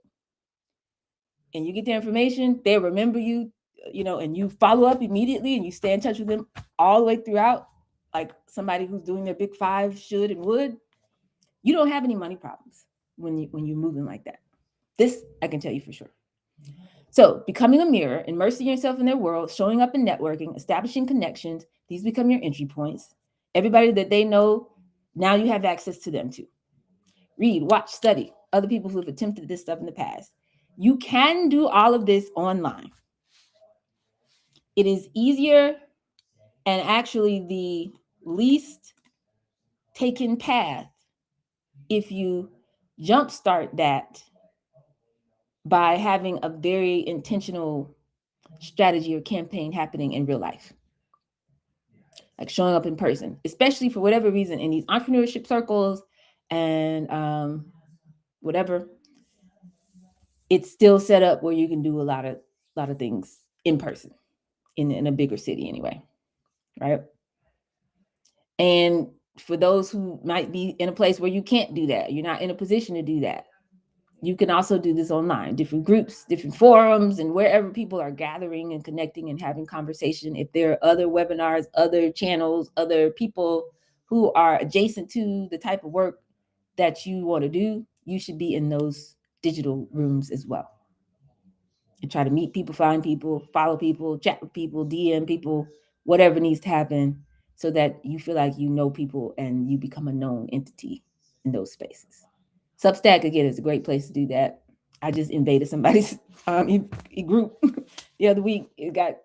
And you get their information, they remember you, and you follow up immediately and you stay in touch with them all the way throughout, like somebody who's doing their big five should and would. You don't have any money problems when you're moving like that. This I can tell you for sure. So becoming a mirror, immersing yourself in their world, showing up in networking, establishing connections, these become your entry points. Everybody that they know, now you have access to them too. Read, watch, study other people who have attempted this stuff in the past. You can do all of this online. It is easier and actually the least taken path if you jumpstart that by having a very intentional strategy or campaign happening in real life, like showing up in person, especially for whatever reason in these entrepreneurship circles and whatever. It's still set up where you can do a lot of things in person in a bigger city anyway, right? And for those who might be in a place where you can't do that, you're not in a position to do that, you can also do this online, different groups, different forums, and wherever people are gathering and connecting and having conversation. If there are other webinars, other channels, other people who are adjacent to the type of work that you want to do, you should be in those digital rooms as well. And try to meet people, find people, follow people, chat with people, DM people, whatever needs to happen so that you feel like you know people and you become a known entity in those spaces. Substack, again, is a great place to do that. I just invaded somebody's group the other week. It got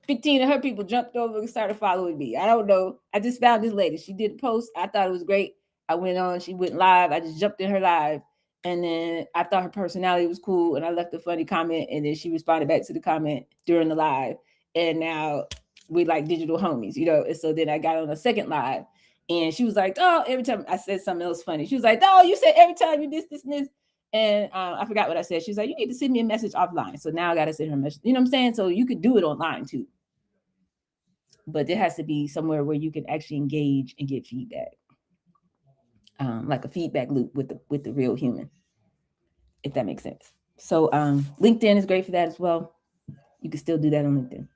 15 of her people jumped over and started following me. I don't know. I just found this lady. She did a post. I thought it was great. I went on. She went live. I just jumped in her live. And then I thought her personality was cool. And I left a funny comment. And then she responded back to the comment during the live. And now we like digital homies, And so then I got on a second live, and she was like, "Oh, every time I said something else funny, she was like, "Oh, you said every time you this, and this." And I forgot what I said. She was like, "You need to send me a message offline." So now I got to send her a message. You know what I'm saying? So you could do it online too, but there has to be somewhere where you can actually engage and get feedback, like a feedback loop with the real human, if that makes sense. So LinkedIn is great for that as well. You can still do that on LinkedIn.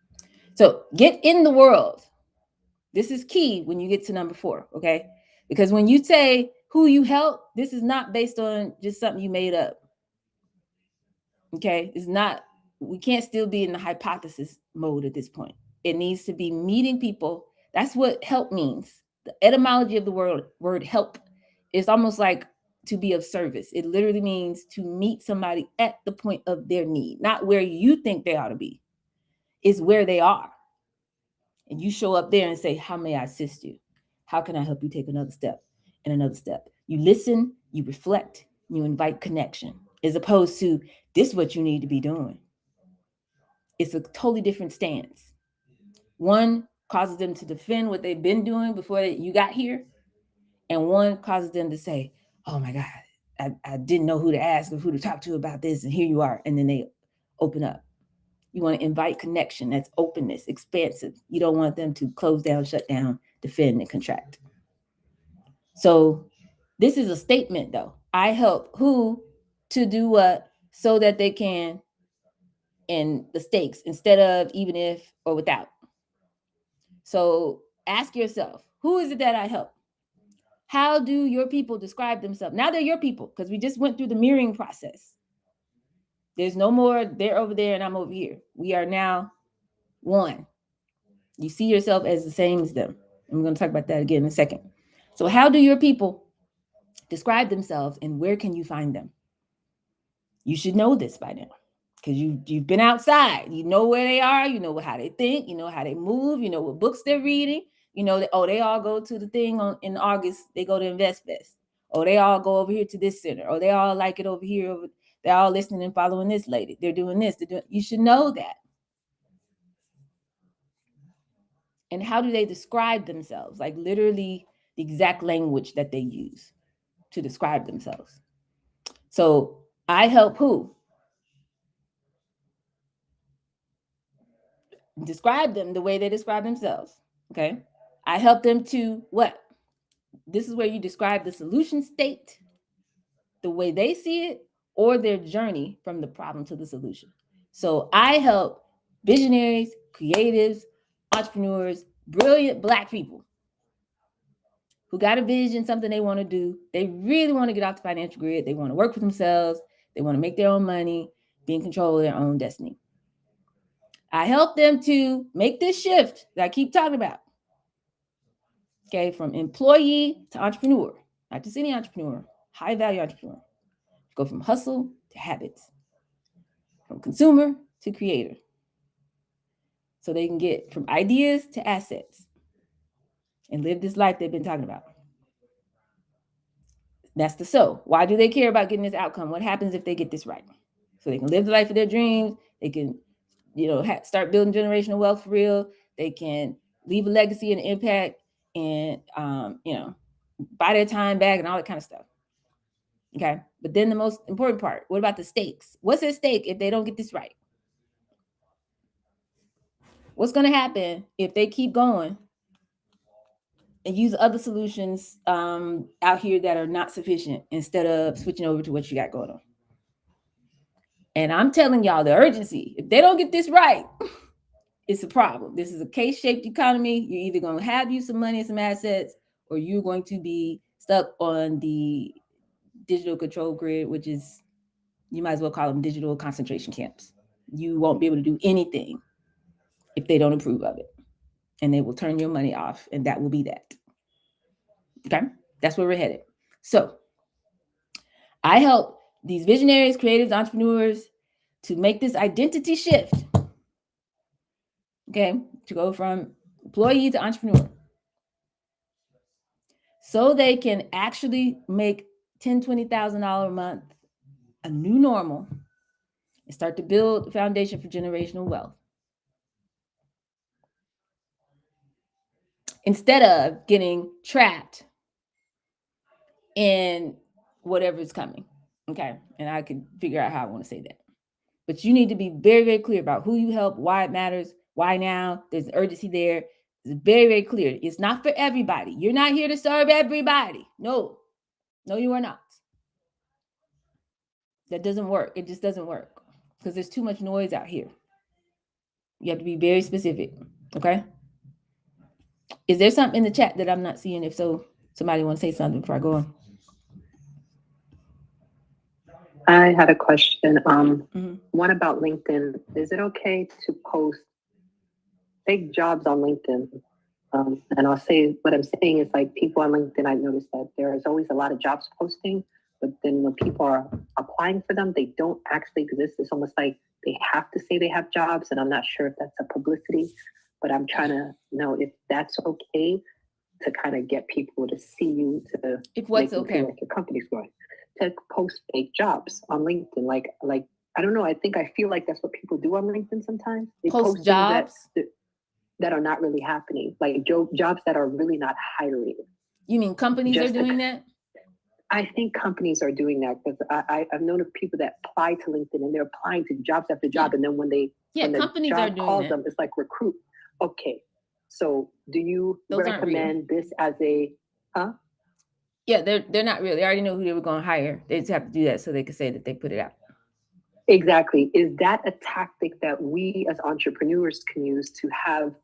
So get in the world. This is key when you get to number 4, okay? Because when you say who you help, this is not based on just something you made up. Okay? It's not, we can't still be in the hypothesis mode at this point. It needs to be meeting people. That's what help means. The etymology of the word help is almost like to be of service. It literally means to meet somebody at the point of their need, not where you think they ought to be. It's where they are. And you show up there and say, "How may I assist you? How can I help you take another step and another step?" You listen, you reflect, you invite connection, as opposed to this is what you need to be doing. It's a totally different stance. One causes them to defend what they've been doing before you got here, and one causes them to say, "Oh my God, I didn't know who to ask or who to talk to about this, and here you are." And then they open up. You want to invite connection. That's openness, expansive. You don't want them to close down, shut down, defend, and contract. So this is a statement, though. I help who to do what so that they can, and the stakes, instead of even if or without. So ask yourself, who is it that I help? How do your people describe themselves? Now they're your people, because we just went through the mirroring process. There's no more they're over there and I'm over here. We are now one. You see yourself as the same as them. And we're going to talk about that again in a second. So how do your people describe themselves, and where can you find them? You should know this by now, because you've been outside. You know where they are. You know how they think. You know how they move. You know what books they're reading. You know that, oh, they all go to the thing in August. They go to InvestFest. Oh, they all go over here to this center. Oh, they all like it over here. They're all listening and following this lady. They're doing this. You should know that. And how do they describe themselves? Like literally the exact language that they use to describe themselves. So I help who? Describe them the way they describe themselves. Okay. I help them to what? This is where you describe the solution state, the way they see it, or their journey from the problem to the solution. So I help visionaries, creatives, entrepreneurs, brilliant Black people who got a vision, something they want to do. They really want to get off the financial grid. They want to work for themselves. They want to make their own money, be in control of their own destiny. I help them to make this shift that I keep talking about. Okay, from employee to entrepreneur, not just any entrepreneur, high value entrepreneur. Go from hustle to habits, from consumer to creator. So they can get from ideas to assets and live this life they've been talking about. That's the so. Why do they care about getting this outcome? What happens if they get this right? So they can live the life of their dreams. They can, start building generational wealth for real. They can leave a legacy and impact, and buy their time back and all that kind of stuff. Okay. But then the most important part, what about the stakes? What's at stake if they don't get this right? What's going to happen if they keep going and use other solutions out here that are not sufficient, instead of switching over to what you got going on? And I'm telling y'all the urgency. If they don't get this right, it's a problem. This is a K-shaped economy. You're either going to have you some money and some assets, or you're going to be stuck on the digital control grid, which is, you might as well call them digital concentration camps. You won't be able to do anything if they don't approve of it. And they will turn your money off, and that will be that. Okay? That's where we're headed. So I help these visionaries, creatives, entrepreneurs to make this identity shift. Okay? To go from employee to entrepreneur. So they can actually make $10,000, $20,000 a month a new normal, and start to build a foundation for generational wealth. instead of getting trapped in whatever is coming. Okay. And I can figure out how I want to say that. But you need to be very, very clear about who you help, why it matters, why now. There's urgency there. It's very, very clear. It's not for everybody. You're not here to serve everybody. No, no, you are not. That doesn't work. It just doesn't work because there's too much noise out here. You have to be very specific. Okay. Is there something in the chat that I'm not seeing? If so, somebody want to say something before I go on? I had a question. One about LinkedIn. Is it okay to post fake jobs on LinkedIn? And I'll say what I'm saying is like people on LinkedIn, I noticed that there is always a lot of jobs posting, but then when people are applying for them, they don't actually exist. It's almost like they have to say they have jobs, and I'm not sure if that's a publicity, but I'm trying to know if that's okay to kind of get people to see you, to if what's okay, like your company's going to post fake jobs on LinkedIn. Like I don't know. I think I feel like that's what people do on LinkedIn sometimes. They post jobs that are not really happening, like jobs that are really not hiring. You mean companies are doing that? I think companies are doing that because I've known of people that apply to LinkedIn and they're applying to jobs after job, and then when the job calls them, it's like recruit. Okay, so do you recommend this as a Yeah, they're not real. They already know who they were going to hire. They just have to do that so they can say that they put it out. Exactly. Is that a tactic that we as entrepreneurs can use to have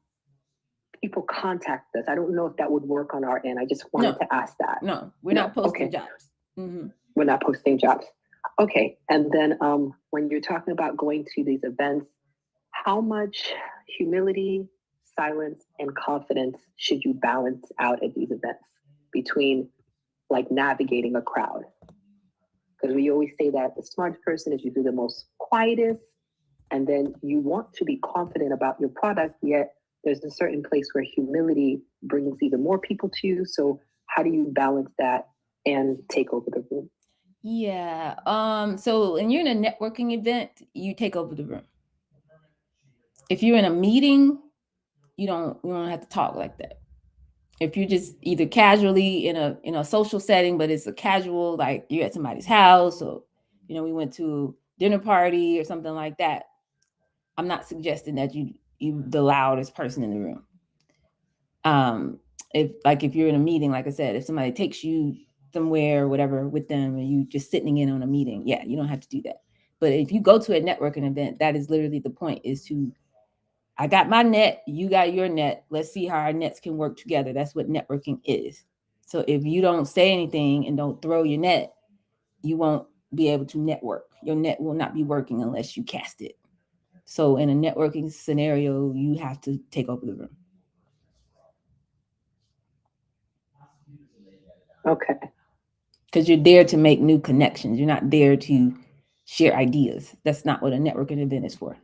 people contact us? I don't know if that would work on our end. I just wanted to ask that. No, we're not posting jobs. Mm-hmm. We're not posting jobs. Okay. And then when you're talking about going to these events, how much humility, silence, and confidence should you balance out at these events between like navigating a crowd? Because we always say that the smartest person is usually the most quietest, and then you want to be confident about your product, yet there's a certain place where humility brings even more people to you. So how do you balance that and take over the room? Yeah. So when you're in a networking event, you take over the room. If you're in a meeting, you don't have to talk like that. If you're just either casually in a social setting, but it's a casual, like you're at somebody's house, or we went to a dinner party or something like that, I'm not suggesting that you the loudest person in the room. If you're in a meeting, like I said, if somebody takes you somewhere or whatever with them and you just sitting in on a meeting, yeah, you don't have to do that. But if you go to a networking event, that is literally the point, is to, I got my net, you got your net. Let's see how our nets can work together. That's what networking is. So if you don't say anything and don't throw your net, you won't be able to network. Your net will not be working unless you cast it. So in a networking scenario, you have to take over the room. Okay. Because you're there to make new connections. You're not there to share ideas. That's not what a networking event is for.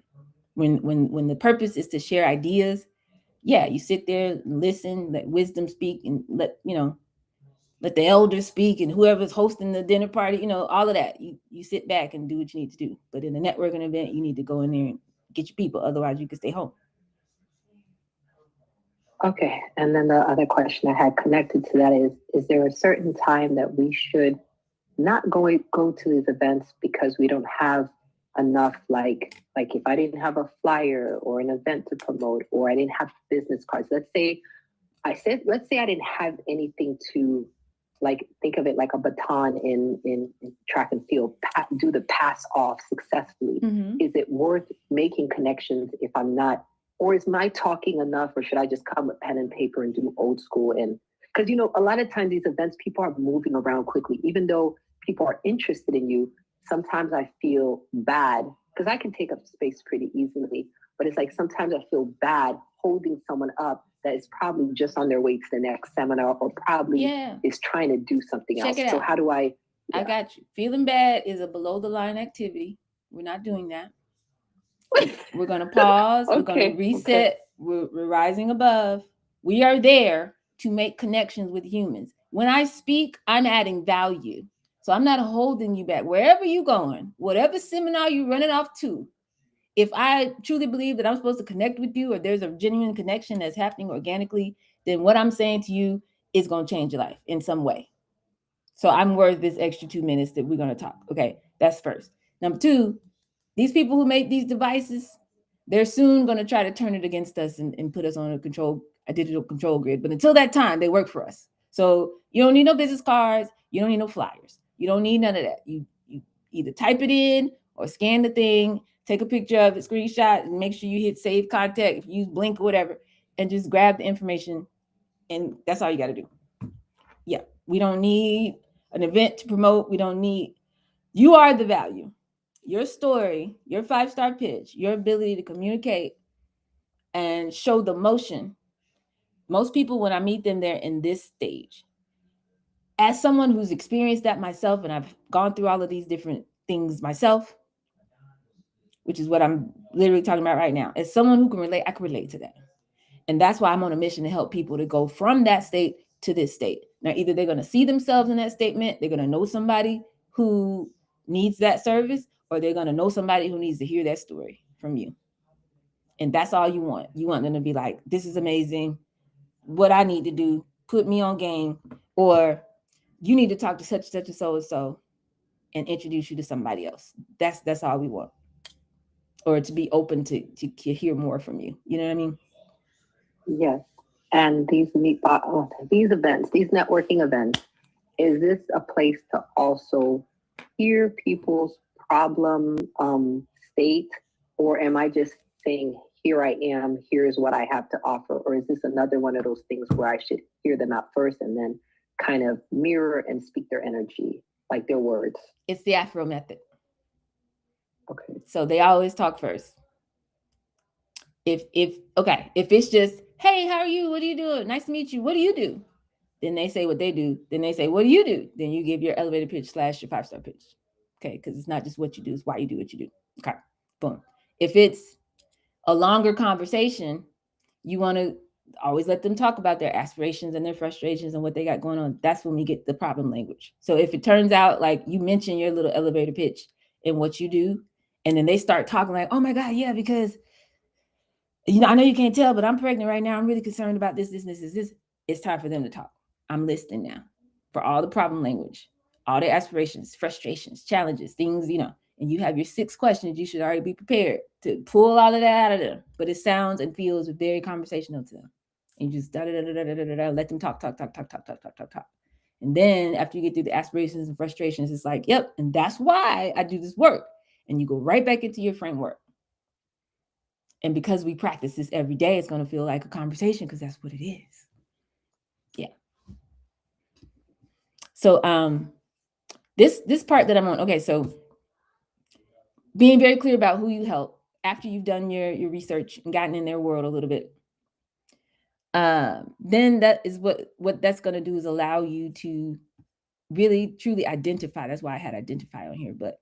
When the purpose is to share ideas, yeah, you sit there, listen, let wisdom speak, and let the elders speak, and whoever's hosting the dinner party, all of that. You sit back and do what you need to do. But in a networking event, you need to go in there and get your people. Otherwise, you can stay home. Okay. And then the other question I had connected to that is there a certain time that we should not go to these events because we don't have enough, like if I didn't have a flyer or an event to promote, or I didn't have business cards, let's say I didn't have anything to, like, think of it like a baton in track and field, do the pass off successfully. Mm-hmm. Is it worth making connections if I'm not, or is my talking enough, or should I just come with pen and paper and do old school? And because, a lot of times these events, people are moving around quickly, even though people are interested in you. Sometimes I feel bad because I can take up space pretty easily, but it's like sometimes I feel bad holding someone up that is probably just on their way to the next seminar, or probably is trying to do something else. So how do I? I got you. Feeling bad is a below the line activity. We're not doing that. We're going to pause. Okay. We're going to reset. Okay. We're rising above. We are there to make connections with humans. When I speak, I'm adding value. So I'm not holding you back. Wherever you're going, whatever seminar you're running off to, if I truly believe that I'm supposed to connect with you, or there's a genuine connection that's happening organically, then what I'm saying to you is going to change your life in some way. So I'm worth this extra 2 minutes that we're going to talk. Okay, that's first. Number two, these people who make these devices, they're soon going to try to turn it against us and put us on a digital control grid. But until that time, they work for us. So you don't need no business cards. You don't need no flyers. You don't need none of that. You either type it in or scan the thing, take a picture of it, screenshot, and make sure you hit save contact, if you use Blink or whatever, and just grab the information. And that's all you got to do. Yeah, we don't need an event to promote. We don't need, you are the value. Your story, your 5-star pitch, your ability to communicate and show the motion. Most people, when I meet them, they're in this stage. As someone who's experienced that myself, and I've gone through all of these different things myself, which is what I'm literally talking about right now. As someone who can relate, I can relate to that. And that's why I'm on a mission to help people to go from that state to this state. Now, either they're going to see themselves in that statement, they're going to know somebody who needs that service, or they're going to know somebody who needs to hear that story from you. And that's all you want. You want them to be like, this is amazing. What I need to do, put me on game, or you need to talk to such and so and introduce you to somebody else. That's all we want. Or to be open to hear more from you. You know what I mean? Yes. And these events, these networking events, is this a place to also hear people's problem state, or am I just saying, here I am, here's what I have to offer? Or is this another one of those things where I should hear them out first and then kind of mirror and speak their energy, like their words? It's the Afro method. Okay. So they always talk first. If it's just, hey, how are you? What are you doing? Nice to meet you. What do you do? Then they say what they do. Then they say, what do you do? Then you give your elevator pitch / your 5-star pitch. Okay, because it's not just what you do, it's why you do what you do. Okay, boom. If it's a longer conversation, you want to always let them talk about their aspirations and their frustrations and what they got going on. That's when we get the problem language. So if it turns out like you mention your little elevator pitch and what you do, and then they start talking like, oh my God, yeah, because I know you can't tell, but I'm pregnant right now. I'm really concerned about this. It's time for them to talk. I'm listening now for all the problem language, all their aspirations, frustrations, challenges, things, and you have your 6 questions. You should already be prepared to pull all of that out of them. But it sounds and feels very conversational to them. And you just let them talk. And then after you get through the aspirations and frustrations, it's like, yep, and that's why I do this work. And you go right back into your framework. And because we practice this every day, it's going to feel like a conversation because that's what it is. Yeah. So this part that I'm on, okay, so being very clear about who you help after you've done your research and gotten in their world a little bit. Then that is what that's going to do is allow you to really truly identify. That's why I had identify on here, but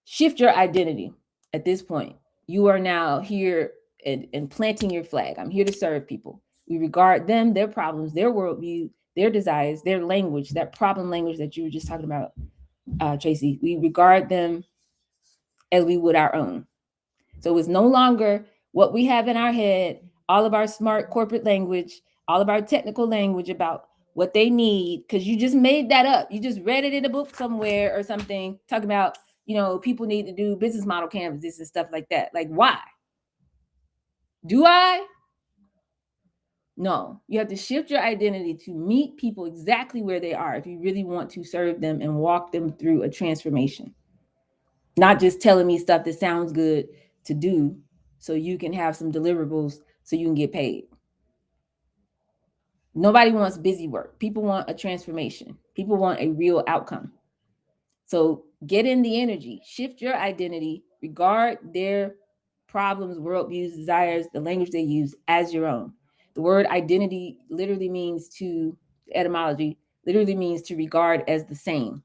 shift your identity at this point. You are now here and planting your flag. I'm here to serve people. We regard them, their problems, their worldview, their desires, their language, that problem language that you were just talking about, Tracy. We regard them as we would our own. So it's no longer what we have in our head, all of our smart corporate language, all of our technical language about what they need, because you just made that up. You just read it in a book somewhere or something, talking about, people need to do business model canvases and stuff like that. Like, why? Do I? No, you have to shift your identity to meet people exactly where they are if you really want to serve them and walk them through a transformation. Not just telling me stuff that sounds good to do so you can have some deliverables so you can get paid. Nobody wants busy work. People want a transformation. People want a real outcome. So get in the energy, shift your identity, regard their problems, worldviews, desires, the language they use as your own. The word identity literally means etymology literally means to regard as the same.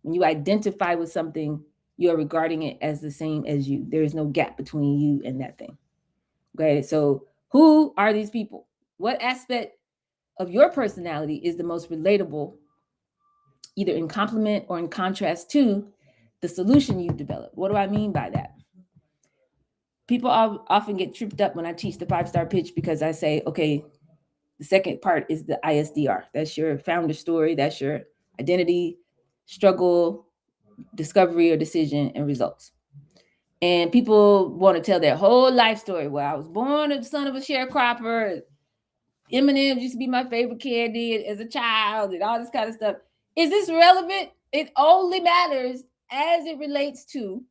When you identify with something, you are regarding it as the same as you. There is no gap between you and that thing. Okay, so who are these people? What aspect of your personality is the most relatable, either in complement or in contrast to the solution you've developed? What do I mean by that? People often get tripped up when I teach the 5-star pitch because I say, okay, The second part is the ISDR. That's your founder story. That's your identity, struggle, discovery or decision, and results. And people want to tell their whole life story. Well, I was born the son of a sharecropper. M&M's used to be my favorite candy as a child, and all this kind of stuff. Is this relevant? It only matters as it relates to,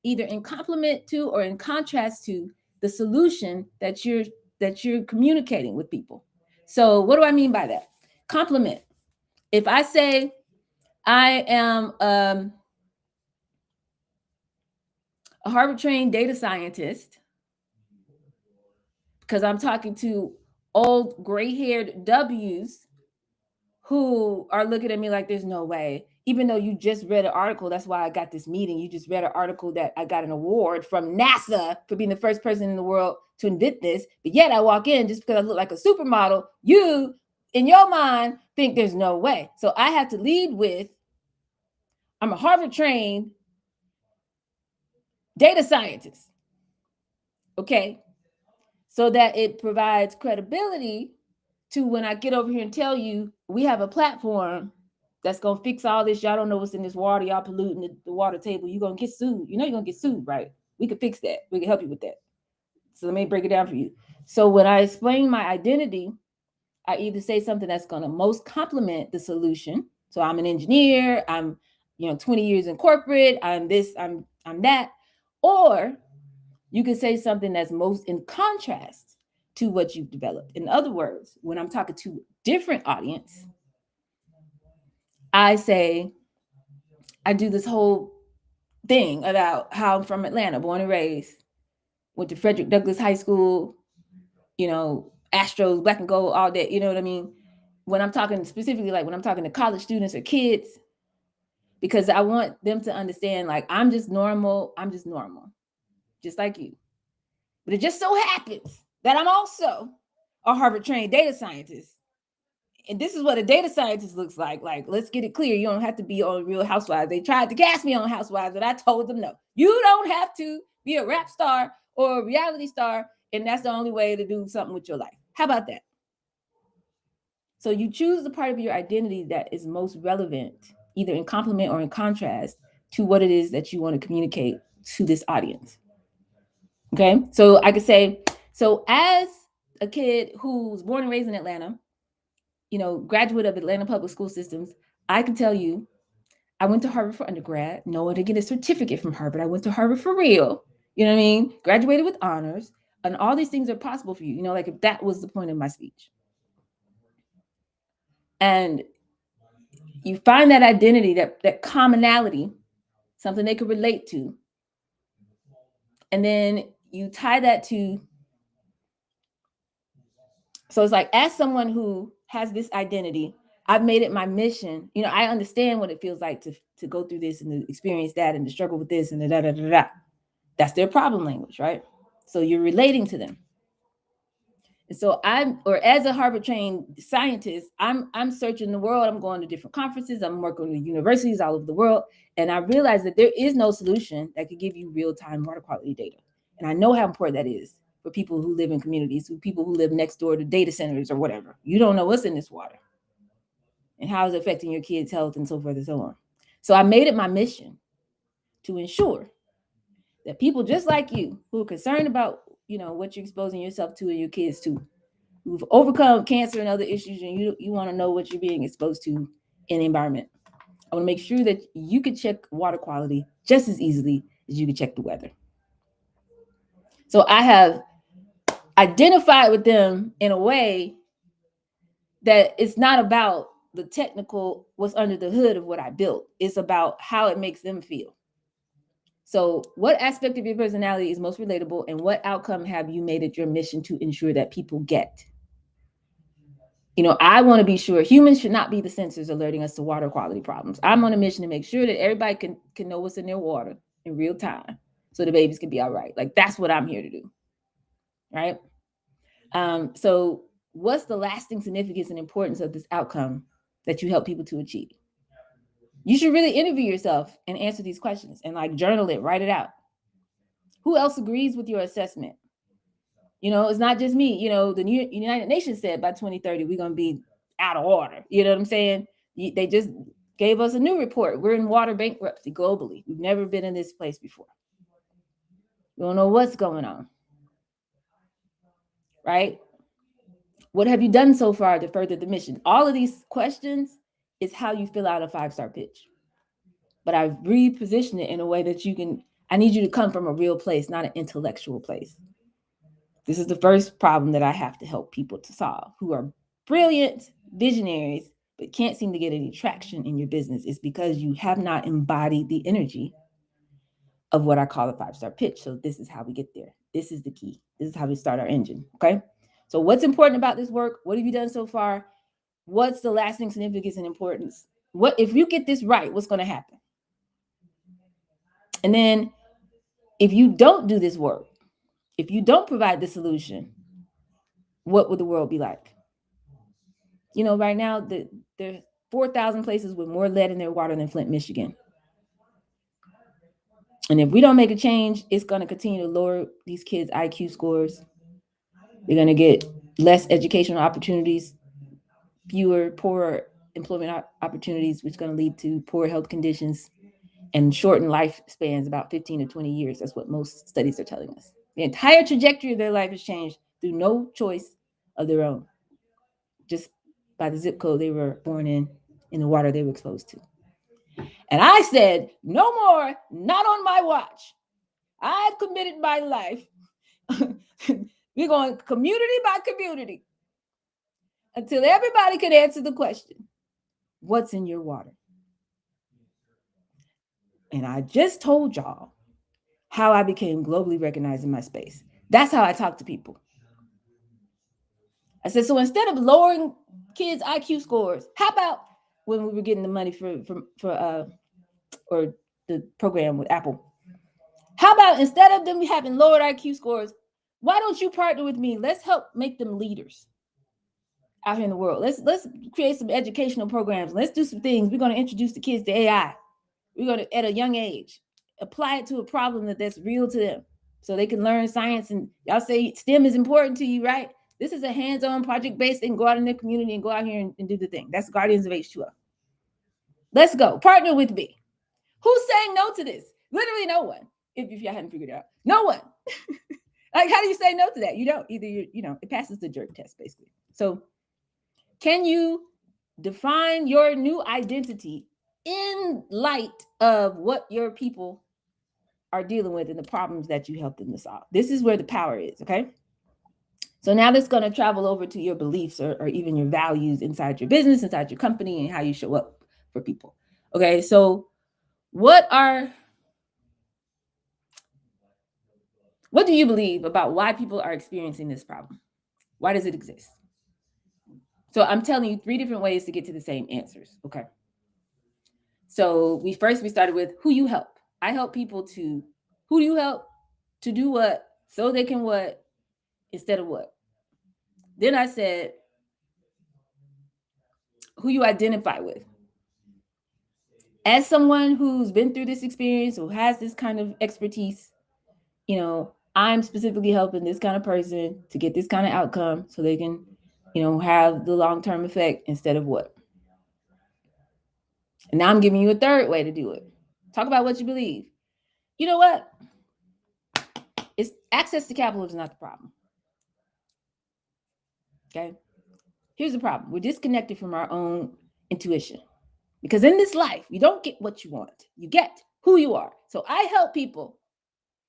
either in complement to or in contrast to, the solution that you're communicating with people. So what do I mean by that? Complement. If I say I am a Harvard trained data scientist, because I'm talking to old gray haired W's who are looking at me like there's no way, even though you just read an article. That's why I got this meeting. You just read an article that I got an award from NASA for being the first person in the world to invent this. But yet I walk in just because I look like a supermodel. You, in your mind, think there's no way. So I have to lead with, I'm a Harvard trained data scientist. Okay. So that it provides credibility to when I get over here and tell you we have a platform that's going to fix all this. Y'all don't know what's in this water. Y'all polluting the water table. You're going to get sued. You know you're going to get sued, right? We can fix that. We can help you with that. So let me break it down for you. So when I explain my identity, I either say something that's going to most complement the solution. So I'm an engineer. I'm 20 years in corporate. I'm this. I'm that. Or you can say something that's most in contrast to what you've developed. In other words, when I'm talking to a different audience, I say, I do this whole thing about how I'm from Atlanta, born and raised, went to Frederick Douglass High School, Astros, black and gold, all that, you know what I mean? When I'm talking specifically, like when I'm talking to college students or kids, because I want them to understand, like, I'm just normal, just like you. But it just so happens that I'm also a Harvard trained data scientist. And this is what a data scientist looks like. Like, let's get it clear. You don't have to be on Real Housewives. They tried to cast me on Housewives, but I told them no. You don't have to be a rap star or a reality star, and that's the only way to do something with your life. How about that? So you choose the part of your identity that is most relevant, either in complement or in contrast to what it is that you want to communicate to this audience. Okay, so I could say, so as a kid who's born and raised in Atlanta, graduate of Atlanta public school systems, I can tell you, I went to Harvard for undergrad. No, I didn't get a certificate from Harvard. I went to Harvard for real. You know what I mean? Graduated with honors, and all these things are possible for you. Like if that was the point of my speech. And you find that identity, that commonality, something they could relate to. And then you tie that to, so it's like, as someone who has this identity, I've made it my mission. I understand what it feels like to go through this and to experience that and to struggle with this and da da da da. That's their problem language, right? So you're relating to them. And so as a Harvard trained scientist, I'm searching the world. I'm going to different conferences. I'm working with universities all over the world. And I realized that there is no solution that could give you real-time water quality data. And I know how important that is for people who live in communities, people who live next door to data centers or whatever. You don't know what's in this water and how it's affecting your kids' health and so forth and so on. So I made it my mission to ensure that people just like you, who are concerned about, what you're exposing yourself to and your kids to, who've overcome cancer and other issues, and you want to know what you're being exposed to in the environment. I want to make sure that you can check water quality just as easily as you can check the weather. So I have identified with them in a way that it's not about the technical, what's under the hood of what I built. It's about how it makes them feel. So what aspect of your personality is most relatable, and what outcome have you made it your mission to ensure that people get? I want to be sure humans should not be the sensors alerting us to water quality problems. I'm on a mission to make sure that everybody can know what's in their water in real time so the babies can be all right. Like, that's what I'm here to do. Right. So what's the lasting significance and importance of this outcome that you help people to achieve? You should really interview yourself and answer these questions and like journal it, write it out. Who else agrees with your assessment? It's not just me. The United Nations said by 2030 we're going to be out of water. You know what I'm saying? They just gave us a new report. We're in water bankruptcy globally. We've never been in this place before. We don't know what's going on. Right? What have you done so far to further the mission? All of these questions is how you fill out a 5-star pitch. But I've repositioned it in a way that I need you to come from a real place, not an intellectual place. This is the first problem that I have to help people to solve who are brilliant visionaries, but can't seem to get any traction in your business. It's because you have not embodied the energy of what I call a 5-star pitch. So this is how we get there. This is the key. This is how we start our engine. Okay. So what's important about this work? What have you done so far? What's the lasting significance and importance? What if you get this right, what's going to happen? And then if you don't do this work, if you don't provide the solution, what would the world be like? Right now, there are 4,000 places with more lead in their water than Flint, Michigan. And if we don't make a change, it's going to continue to lower these kids' IQ scores. They're going to get less educational opportunities, fewer, poorer employment opportunities, which is going to lead to poor health conditions and shortened lifespans, about 15 to 20 years. That's what most studies are telling us. The entire trajectory of their life has changed through no choice of their own, just by the zip code they were born in the water they were exposed to. And I said, no more, not on my watch. I've committed my life. We're going community by community until everybody can answer the question, what's in your water? And I just told y'all how I became globally recognized in my space. That's how I talk to people. I said, so instead of lowering kids' IQ scores, how about when we were getting the money for or the program with Apple? How about instead of them having lowered IQ scores, why don't you partner with me? Let's help make them leaders out here in the world. Let's create some educational programs. Let's do some things. We're going to introduce the kids to AI. We're going to, at a young age, apply it to a problem that's real to them so they can learn science. And y'all say STEM is important to you, right? This is a hands-on project-based. They can go out in their community and go out here and do the thing. That's Guardians of H2O. Let's go. Partner with me. Who's saying no to this? Literally no one. If you hadn't figured it out. No one. Like, how do you say no to that? You don't. Either it passes the jerk test, basically. So can you define your new identity in light of what your people are dealing with and the problems that you help them to solve? This is where the power is, okay? So now that's going to travel over to your beliefs or even your values inside your business, inside your company, and how you show up for people. Okay, so what do you believe about why people are experiencing this problem? Why does it exist? So I'm telling you 3 different ways to get to the same answers, okay? So we started with who you help. I help people to, who do you help to do what, so they can what, instead of what. Then I said, who you identify with. As someone who's been through this experience, who has this kind of expertise, I'm specifically helping this kind of person to get this kind of outcome so they can, have the long-term effect instead of what. And now I'm giving you a 3rd way to do it. Talk about what you believe. You know what? It's access to capital is not the problem. Okay? Here's the problem. We're disconnected from our own intuition. Because in this life, you don't get what you want. You get who you are. So I help people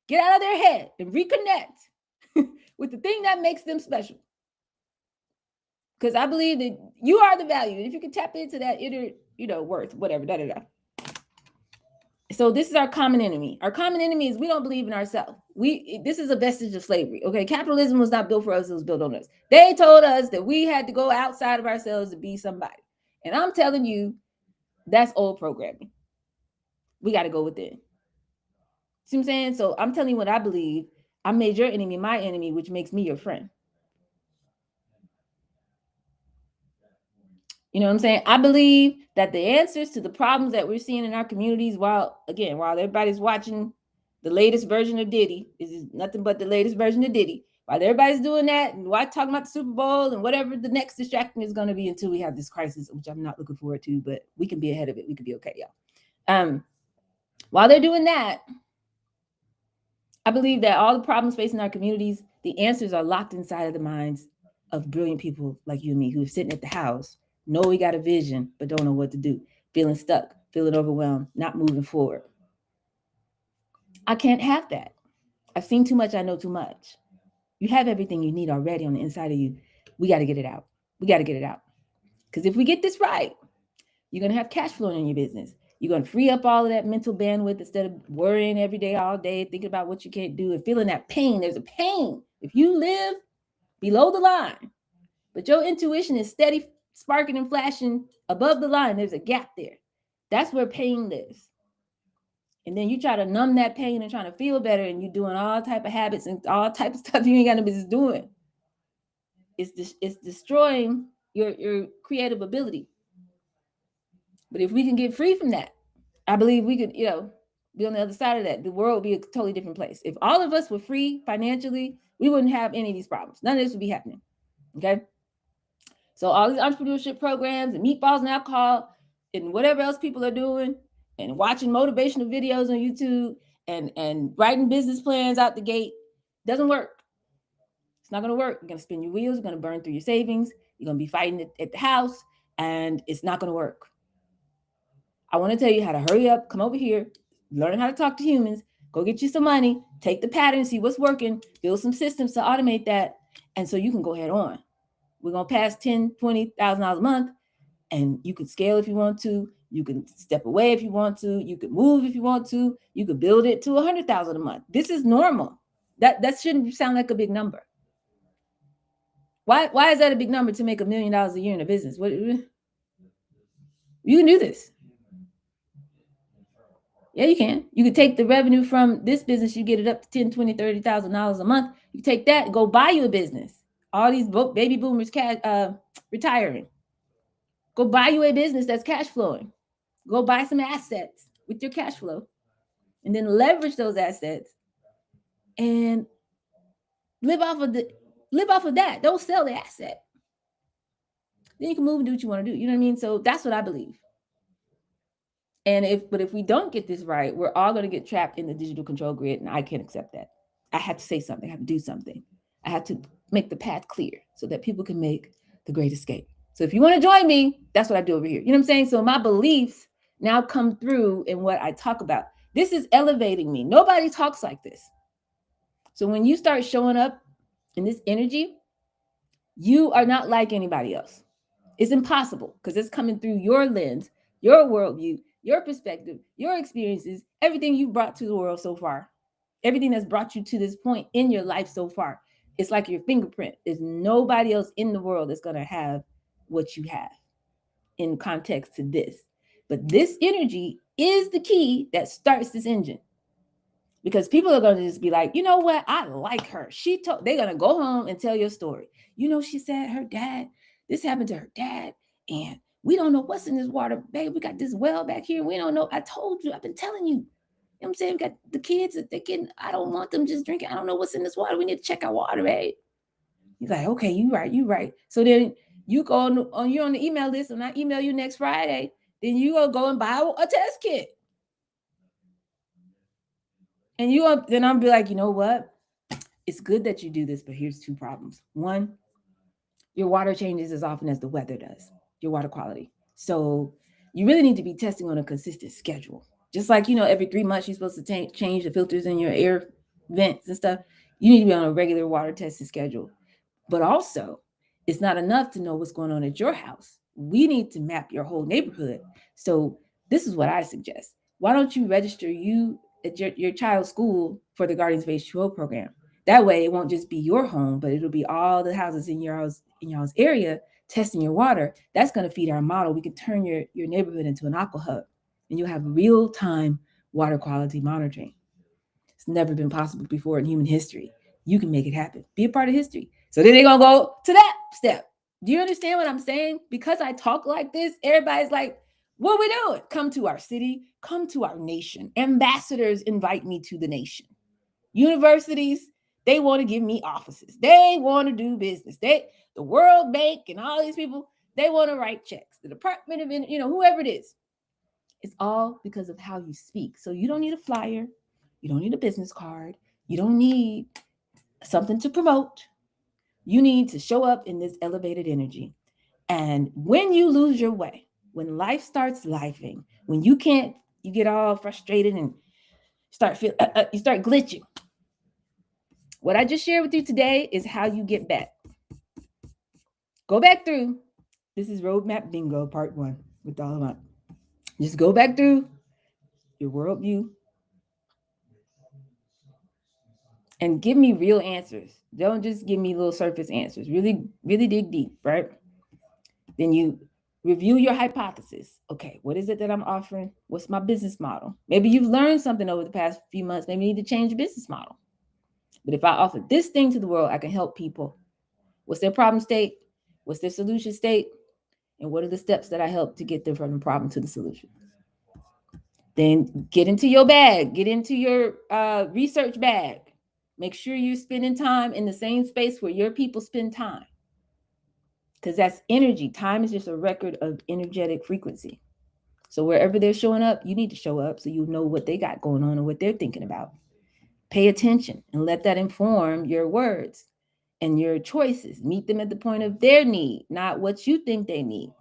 get out of their head and reconnect with the thing that makes them special. Because I believe that you are the value. And if you can tap into that inner, worth, whatever, So this is our common enemy. Our common enemy is we don't believe in ourselves. This is a vestige of slavery. Okay, capitalism was not built for us; it was built on us. They told us that we had to go outside of ourselves to be somebody, and I'm telling you, that's old programming. We got to go within. See what I'm saying? So I'm telling you what I believe. I made your enemy my enemy, which makes me your friend. You know what I'm saying? I believe that the answers to the problems that we're seeing in our communities, while everybody's watching the latest version of Diddy, this is nothing but the latest version of Diddy. While everybody's doing that and why talking about the Super Bowl and whatever the next distraction is going to be until we have this crisis, which I'm not looking forward to, but we can be ahead of it. We can be okay, y'all. While they're doing that, I believe that all the problems facing our communities, the answers are locked inside of the minds of brilliant people like you and me who are sitting at the house, know we got a vision, but don't know what to do, feeling stuck, feeling overwhelmed, not moving forward. I can't have that. I've seen too much. I know too much. You have everything you need already on the inside of you. We got to get it out. We got to get it out. Because if we get this right, you're going to have cash flowing in your business. You're going to free up all of that mental bandwidth instead of worrying every day, all day, thinking about what you can't do and feeling that pain. There's a pain. If you live below the line, but your intuition is steady sparking and flashing above the line, there's a gap there. That's where pain lives. And then you try to numb that pain and trying to feel better, and you're doing all type of habits and all type of stuff you ain't got no business doing. It's destroying your creative ability. But if we can get free from that, I believe we could, be on the other side of that. The world would be a totally different place. If all of us were free financially, we wouldn't have any of these problems. None of this would be happening. Okay. So all these entrepreneurship programs and meatballs and alcohol and whatever else people are doing and watching motivational videos on YouTube and writing business plans out the gate doesn't work. It's not going to work. You're going to spin your wheels. You're going to burn through your savings. You're going to be fighting at the house, and it's not going to work. I want to tell you how to hurry up, come over here, learn how to talk to humans, go get you some money, take the pattern, see what's working, build some systems to automate that, and so you can go head on. We're going to pass $10,000, $20,000 a month, and you can scale if you want to. You can step away if you want to. You can move if you want to. You could build it to $100,000 a month. This is normal. That shouldn't sound like a big number. Why is that a big number to make $1 million a year in a business? You can do this. Yeah, you can. You could take the revenue from this business, you get it up to $10,000, $20,000, $30,000 a month. You take that and go buy you a business. All these baby boomers retiring. Go buy you a business that's cash flowing. Go buy some assets with your cash flow, and then leverage those assets and live off of that. Don't sell the asset. Then you can move and do what you want to do. You know what I mean? So that's what I believe. And if we don't get this right, we're all going to get trapped in the digital control grid, and I can't accept that. I have to say something. I have to do something. I have to make the path clear so that people can make the great escape. So if you want to join me, that's what I do over here. You know what I'm saying? So my beliefs now come through in what I talk about. This is elevating me. Nobody talks like this. So when you start showing up in this energy, you are not like anybody else. It's impossible because it's coming through your lens, your worldview, your perspective, your experiences, everything you've brought to the world so far, everything that's brought you to this point in your life so far. It's like your fingerprint. There's nobody else in the world that's going to have what you have in context to this. But this energy is the key that starts this engine. Because people are going to just be like, you know what? I like her. They're going to go home and tell your story. She said her dad, this happened to her dad. And we don't know what's in this water. Babe, we got this well back here. We don't know. I told you, I've been telling you. You know what I'm saying? We got the kids that they're getting, I don't want them just drinking. I don't know what's in this water. We need to check our water, babe. He's like, okay, you right. So then you go you're on the email list, and I email you next Friday. Then you go and buy a test kit. And then I'll be like, you know what? It's good that you do this, but here's two problems. One, your water changes as often as the weather does, your water quality. So you really need to be testing on a consistent schedule. Just like, every 3 months, you're supposed to change the filters in your air vents and stuff. You need to be on a regular water testing schedule. But also, it's not enough to know what's going on at your house. We need to map your whole neighborhood. So this is what I suggest. Why don't you register at your child's school for the Guardians of H2O program? That way, it won't just be your home, but it'll be all the houses in y'all's area testing your water. That's going to feed our model. We can turn your neighborhood into an aqua hub, and you'll have real-time water quality monitoring. It's never been possible before in human history. You can make it happen. Be a part of history. So then they're going to go to that step. Do you understand what I'm saying? Because I talk like this, everybody's like, what are we doing? Come to our city. Come to our nation. Ambassadors invite me to the nation. Universities, They want to give me offices. They want to do business. The World Bank and all these people, they want to write checks. The Department of, whoever it is. It's all because of how you speak. So you don't need a flyer. You don't need a business card. You don't need something to promote. You need to show up in this elevated energy. And when you lose your way, when life starts lifing, when you can't, you get all frustrated and you start glitching. What I just shared with you today is how you get back. Go back through. This is Roadmap Bingo Part 1 with all Avant. Just go back through your worldview and give me real answers. Don't just give me little surface answers. Really, really dig deep, right? Then you review your hypothesis. Okay, what is it that I'm offering? What's my business model? Maybe you've learned something over the past few months. Maybe you need to change your business model. But if I offer this thing to the world, I can help people. What's their problem state? What's their solution state? And what are the steps that I help to get them from the problem to the solution? Then get into your bag, get into your research bag. Make sure you're spending time in the same space where your people spend time. Because that's energy. Time is just a record of energetic frequency. So wherever they're showing up, you need to show up so you know what they got going on and what they're thinking about. Pay attention and let that inform your words and your choices. Meet them at the point of their need, not what you think they need.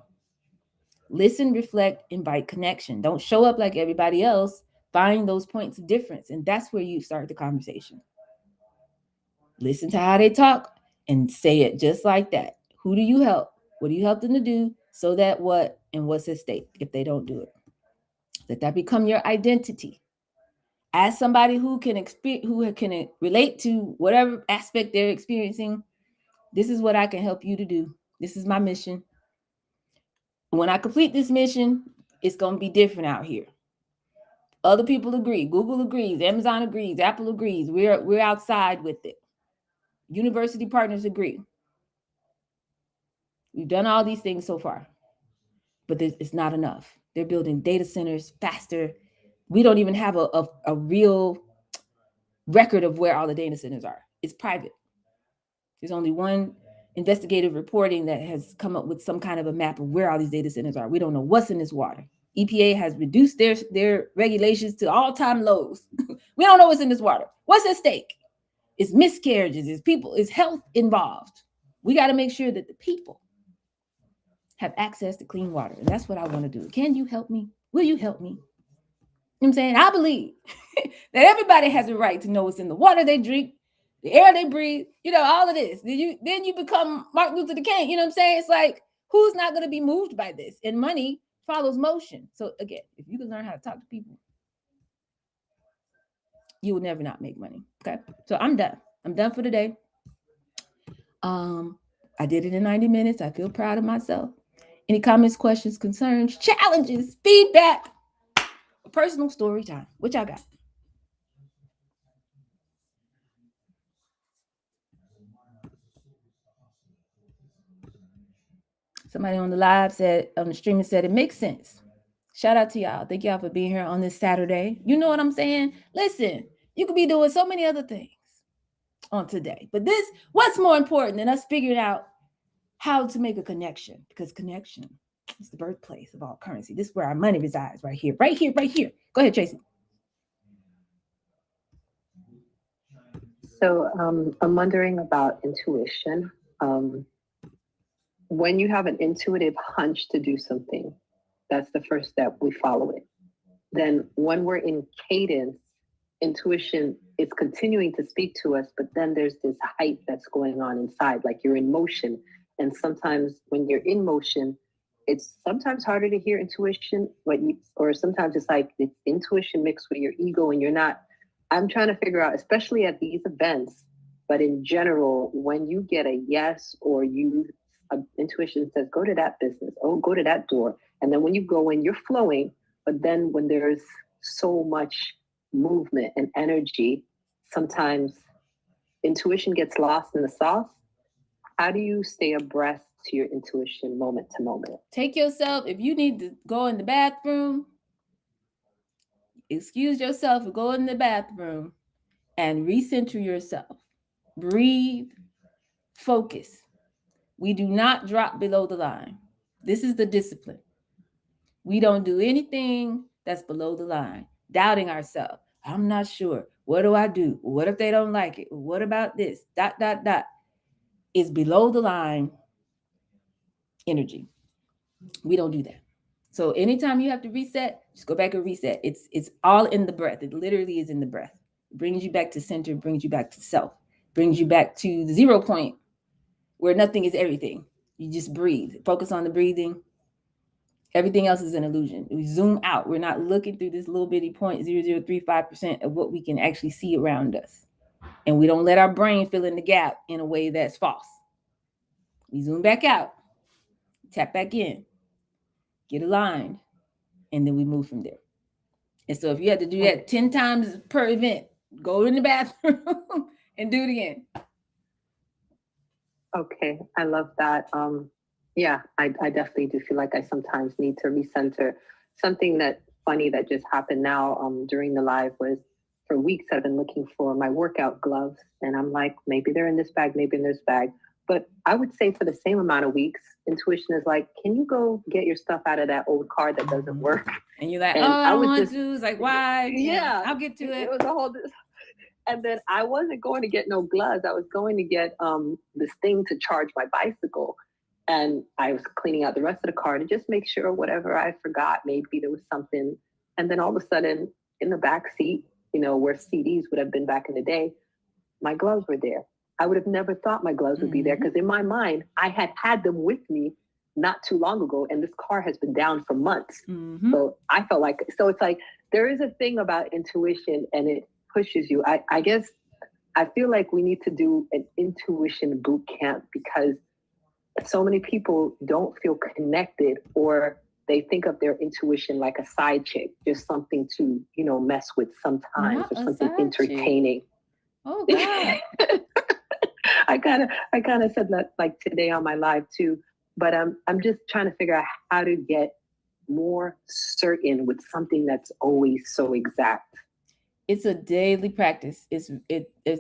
Listen, reflect, invite connection. Don't show up like everybody else. Find those points of difference. And that's where you start the conversation. Listen to how they talk and say it just like that. Who do you help? What do you help them to do? So that what and what's at stake if they don't do it? Let that become your identity. As somebody who can relate to whatever aspect they're experiencing, this is what I can help you to do. This is my mission. When I complete this mission, it's going to be different out here. Other people agree. Google agrees. Amazon agrees. Apple agrees. We're outside with it. University partners agree. We've done all these things so far, but it's not enough. They're building data centers faster. We don't even have a real record of where all the data centers are. It's private. There's only one investigative reporting that has come up with some kind of a map of where all these data centers are. We don't know what's in this water. EPA has reduced their regulations to all-time lows. We don't know what's in this water. What's at stake? It's miscarriages, it's health involved. We got to make sure that the people have access to clean water. And that's what I want to do. Can you help me? Will you help me? You know what I'm saying? I believe that everybody has a right to know what's in the water they drink, the air they breathe, all of this. Then you become Martin Luther King. You know what I'm saying? It's like, who's not going to be moved by this? And money follows motion. So again, if you can learn how to talk to people, you will never not make money. Okay. So I'm done. I'm done for today. I did it in 90 minutes. I feel proud of myself. Any comments, questions, concerns, challenges, feedback, personal story time? What y'all got? Somebody on the live said, on the stream said, it makes sense. Shout out to y'all. Thank y'all for being here on this Saturday. You know what I'm saying? Listen, you could be doing so many other things on today. But what's more important than us figuring out how to make a connection? Because connection is the birthplace of all currency. This is where our money resides, right here, right here, right here. Go ahead, Tracy. So I'm wondering about intuition. When you have an intuitive hunch to do something, that's the first step. We follow it. Then when we're in cadence, intuition is continuing to speak to us, but then there's this hype that's going on inside, like you're in motion. And sometimes when you're in motion, it's sometimes harder to hear intuition, or sometimes it's like it's intuition mixed with your ego and you're not. I'm trying to figure out, especially at these events, but in general, when you get a yes or intuition says, go to that business, oh, go to that door. And then when you go in, you're flowing. But then when there's so much movement and energy, sometimes intuition gets lost in the sauce. How do you stay abreast to your intuition moment to moment? Take yourself, if you need to go in the bathroom, excuse yourself and go in the bathroom and recenter yourself. breathe, focus. We do not drop below the line. This is the discipline. We don't do anything that's below the line, doubting ourselves. I'm not sure. What do I do? What if they don't like it? What about this? Dot, dot, dot. Is below the line energy. We don't do that. So anytime you have to reset, just go back and reset. It's all in the breath. It literally is in the breath. It brings you back to center, brings you back to self, brings you back to the 0 point where nothing is everything. You just breathe. Focus on the breathing. Everything else is an illusion. We zoom out. We're not looking through this little bitty 0.0035% of what we can actually see around us. And we don't let our brain fill in the gap in a way that's false. We zoom back out, tap back in, get aligned, and then we move from there. And so if you have to do that 10 times per event, go in the bathroom and do it again. Okay, I love that. Yeah, I definitely do feel like I sometimes need to recenter. Something that funny that just happened now during the live was for weeks I've been looking for my workout gloves, and I'm like, maybe they're in this bag, maybe in this bag. But I would say for the same amount of weeks, intuition is like, can you go get your stuff out of that old car that doesn't work? And you're like, and I don't want to. It's like, why? Yeah, I'll get to it. It was a whole. And then I wasn't going to get no gloves. I was going to get this thing to charge my bicycle. And I was cleaning out the rest of the car to just make sure whatever I forgot, maybe there was something. And then all of a sudden, in the back seat, where CDs would have been back in the day, my gloves were there. I would have never thought my gloves would be there because in my mind, I had them with me not too long ago. And this car has been down for months. So I felt like, so it's like, there is a thing about intuition and it pushes you. I guess I feel like we need to do an intuition boot camp because so many people don't feel connected or they think of their intuition like a side chick, just something to, mess with sometimes or something entertaining. Chick. Oh God. I kind of said that like today on my live too, but I'm just trying to figure out how to get more certain with something that's always so exact. It's a daily practice. There's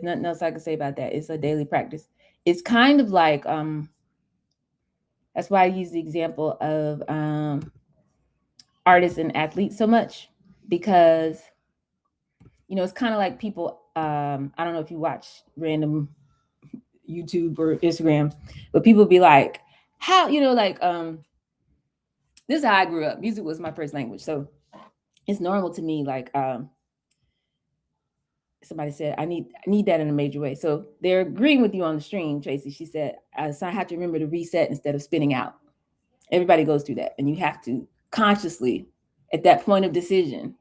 nothing else I can say about that. It's a daily practice. It's kind of like that's why I use the example of artists and athletes so much because it's kind of like people. I don't know if you watch random YouTube or Instagram, but people be like, "How this is how I grew up. Music was my first language, so it's normal to me. Like somebody said, I need that in a major way. So they're agreeing with you on the stream, Tracy. She said, so I have to remember to reset instead of spinning out. Everybody goes through that, and you have to consciously, at that point of decision,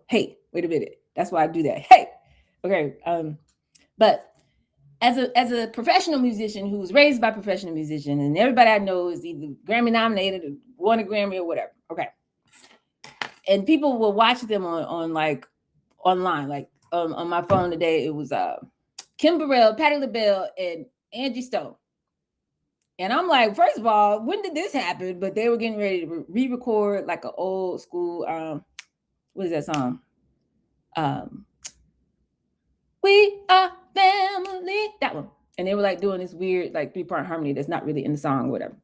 hey, wait a minute. That's why I do that. Hey, okay. But as a professional musician who was raised by professional musicians, and everybody I know is either Grammy nominated or won a Grammy or whatever. Okay. And people will watch them on like online, like on my phone today. It was Kim Burrell, Patti LaBelle, and Angie Stone. And I'm like, first of all, when did this happen? But they were getting ready to re-record like an old school, what is that song? We Are Family, that one. And they were like doing this weird like 3-part harmony that's not really in the song or whatever.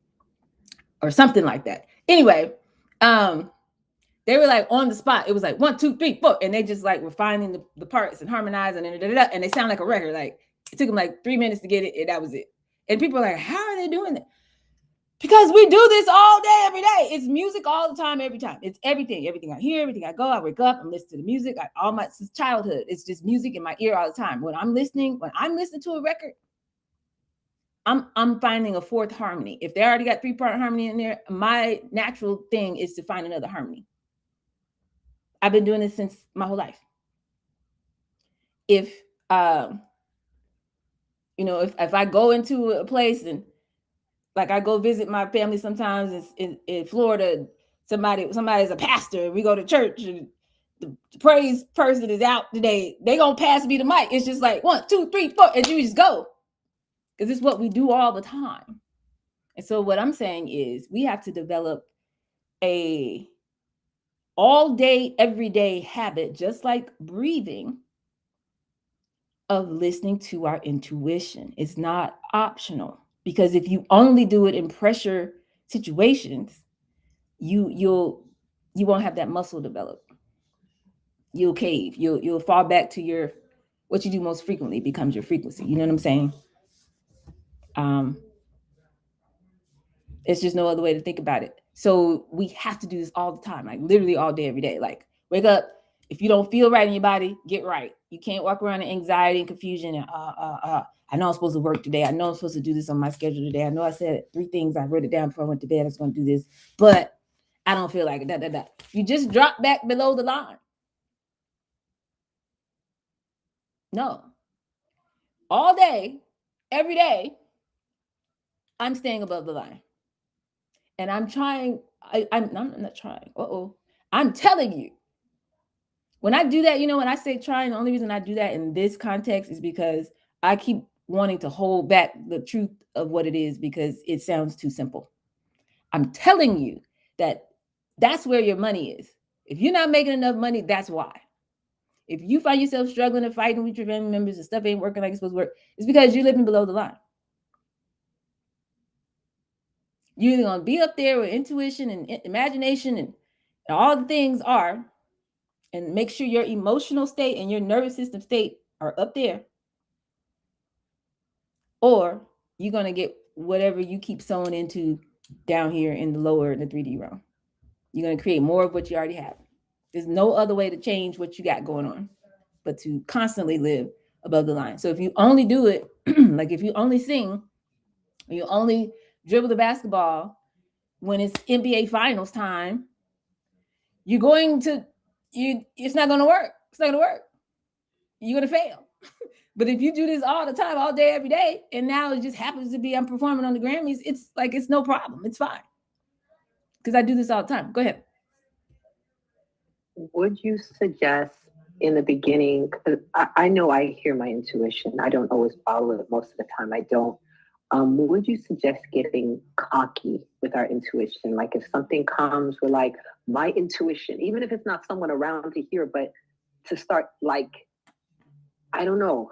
Or something like that. Anyway, they were like on the spot. It was like 1, 2, 3, 4. And they just like were finding the parts and harmonizing and they sound like a record. Like it took them like 3 minutes to get it, and that was it. And people are like, how are they doing that? Because we do this all day, every day. It's music all the time, every time. It's everything. Everything I hear, everything I go, I wake up, I'm listening to the music. Since childhood, it's just music in my ear all the time. When I'm listening to a record, I'm finding a fourth harmony. If they already got 3-part harmony in there, my natural thing is to find another harmony. I've been doing this since my whole life. If if I go into a place and like I go visit my family sometimes in Florida, somebody's a pastor, we go to church and the praise person is out today, they gonna pass me the mic. It's just like 1, 2, 3, 4, and you just go. Because it's what we do all the time. And so what I'm saying is we have to develop a all day, everyday habit, just like breathing, of listening to our intuition. It's not optional, because if you only do it in pressure situations, you won't have that muscle develop. You'll cave. You'll fall back to your what you do most frequently becomes your frequency. You know what I'm saying? Um, it's just no other way to think about it. So we have to do this all the time, like literally all day, every day. Like wake up. If you don't feel right in your body, get right. You can't walk around in anxiety and confusion and I know I'm supposed to work today. I know I'm supposed to do this on my schedule today. I know I said 3 things. I wrote it down before I went to bed. I was going to do this, but I don't feel like it. You just drop back below the line. No, all day, every day, I'm staying above the line, and I'm trying. I'm not trying. I'm telling you, when I do that, when I say trying, the only reason I do that in this context is because I keep wanting to hold back the truth of what it is because it sounds too simple. I'm telling you that that's where your money is. If you're not making enough money, that's why. If you find yourself struggling and fighting with your family members and stuff ain't working like it's supposed to work, it's because you're living below the line. You're either going to be up there with intuition and imagination and all the things are, and make sure your emotional state and your nervous system state are up there, or you're going to get whatever you keep sewing into down here in the lower, in the 3D realm. You're going to create more of what you already have. There's no other way to change what you got going on but to constantly live above the line. So if you only do it, like if you only sing, or you only dribble the basketball when it's NBA finals time, you're going to, it's not going to work. It's not going to work. You're going to fail. But if you do this all the time, all day, every day, and now it just happens to be I'm performing on the Grammys, it's like it's no problem. It's fine. Because I do this all the time. Go ahead. Would you suggest in the beginning, because I know I hear my intuition, I don't always follow it most of the time, I don't. Would you suggest getting cocky with our intuition? Like if something comes, we're like, my intuition, even if it's not someone around to hear, but to start like, I don't know,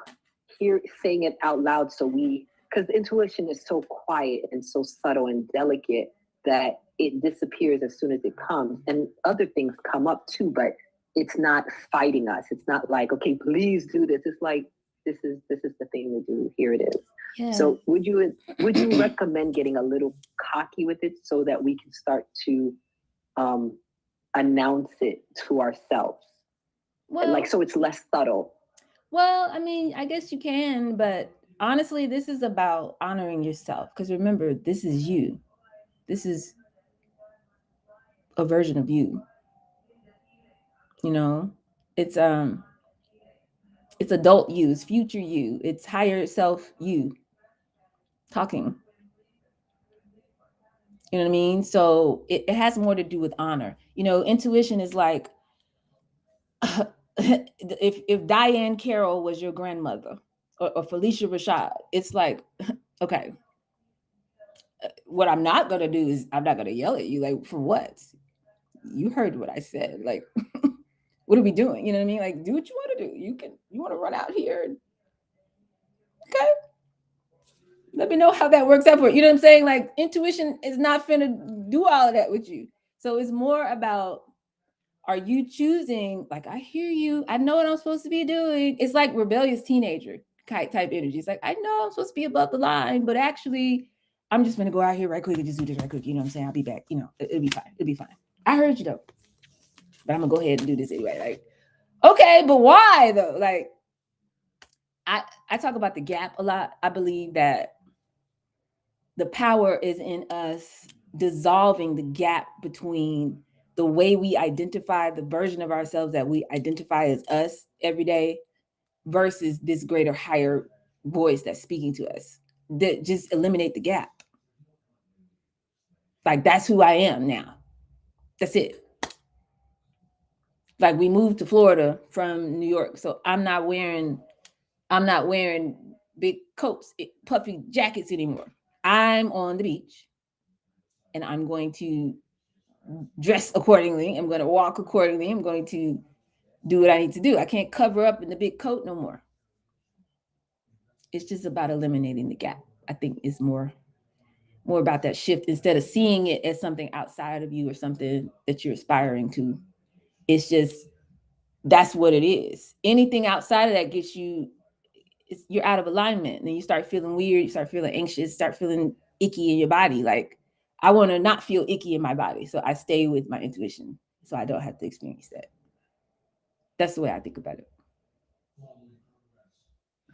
saying it out loud, so because intuition is so quiet and so subtle and delicate that it disappears as soon as it comes, and other things come up too, but it's not fighting us. It's not like, okay, please do this. It's like, this is the thing to do. Here it is. Yeah. So would you recommend getting a little cocky with it so that we can start to announce it to ourselves? Well, like, so it's less subtle. Well, I mean, I guess you can, but honestly, this is about honoring yourself. Because remember, this is you. This is a version of you. It's adult you, it's future you, it's higher self you talking. You know what I mean? So it has more to do with honor. Intuition is like if Diane Carroll was your grandmother, or Felicia Rashad, it's like, okay, what I'm not going to do is I'm not going to yell at you. Like, for what? You heard what I said. Like, what are we doing? You know what I mean? Like, do what you want to do. You want to run out here. Okay. Let me know how that works out for you. You know what I'm saying? Like, intuition is not finna do all of that with you. So it's more about, are you choosing, like, I hear you, I know what I'm supposed to be doing. It's like rebellious teenager type energy. It's like, I know I'm supposed to be above the line, but actually, I'm just gonna go out here right quick and just do this right quick. You know what I'm saying? I'll be back. It'll be fine. It'll be fine. I heard you though, but I'm gonna go ahead and do this anyway. Like, okay, but why though? Like, I talk about the gap a lot. I believe that the power is in us dissolving the gap between the way we identify the version of ourselves that we identify as us every day versus this greater, higher voice that's speaking to us. That just eliminate the gap. Like, that's who I am now. That's it. Like, we moved to Florida from New York, so I'm not wearing big coats, puffy jackets anymore. I'm on the beach, and I'm going to dress accordingly. I'm going to walk accordingly. I'm going to do what I need to do. I can't cover up in the big coat no more. It's just about eliminating the gap. I think it's more about that shift instead of seeing it as something outside of you or something that you're aspiring to. It's just that's what it is. Anything outside of that gets you, you're out of alignment, and you start feeling weird, you start feeling anxious, start feeling icky in your body. Like, I want to not feel icky in my body, so I stay with my intuition so I don't have to experience that. That's the way I think about it.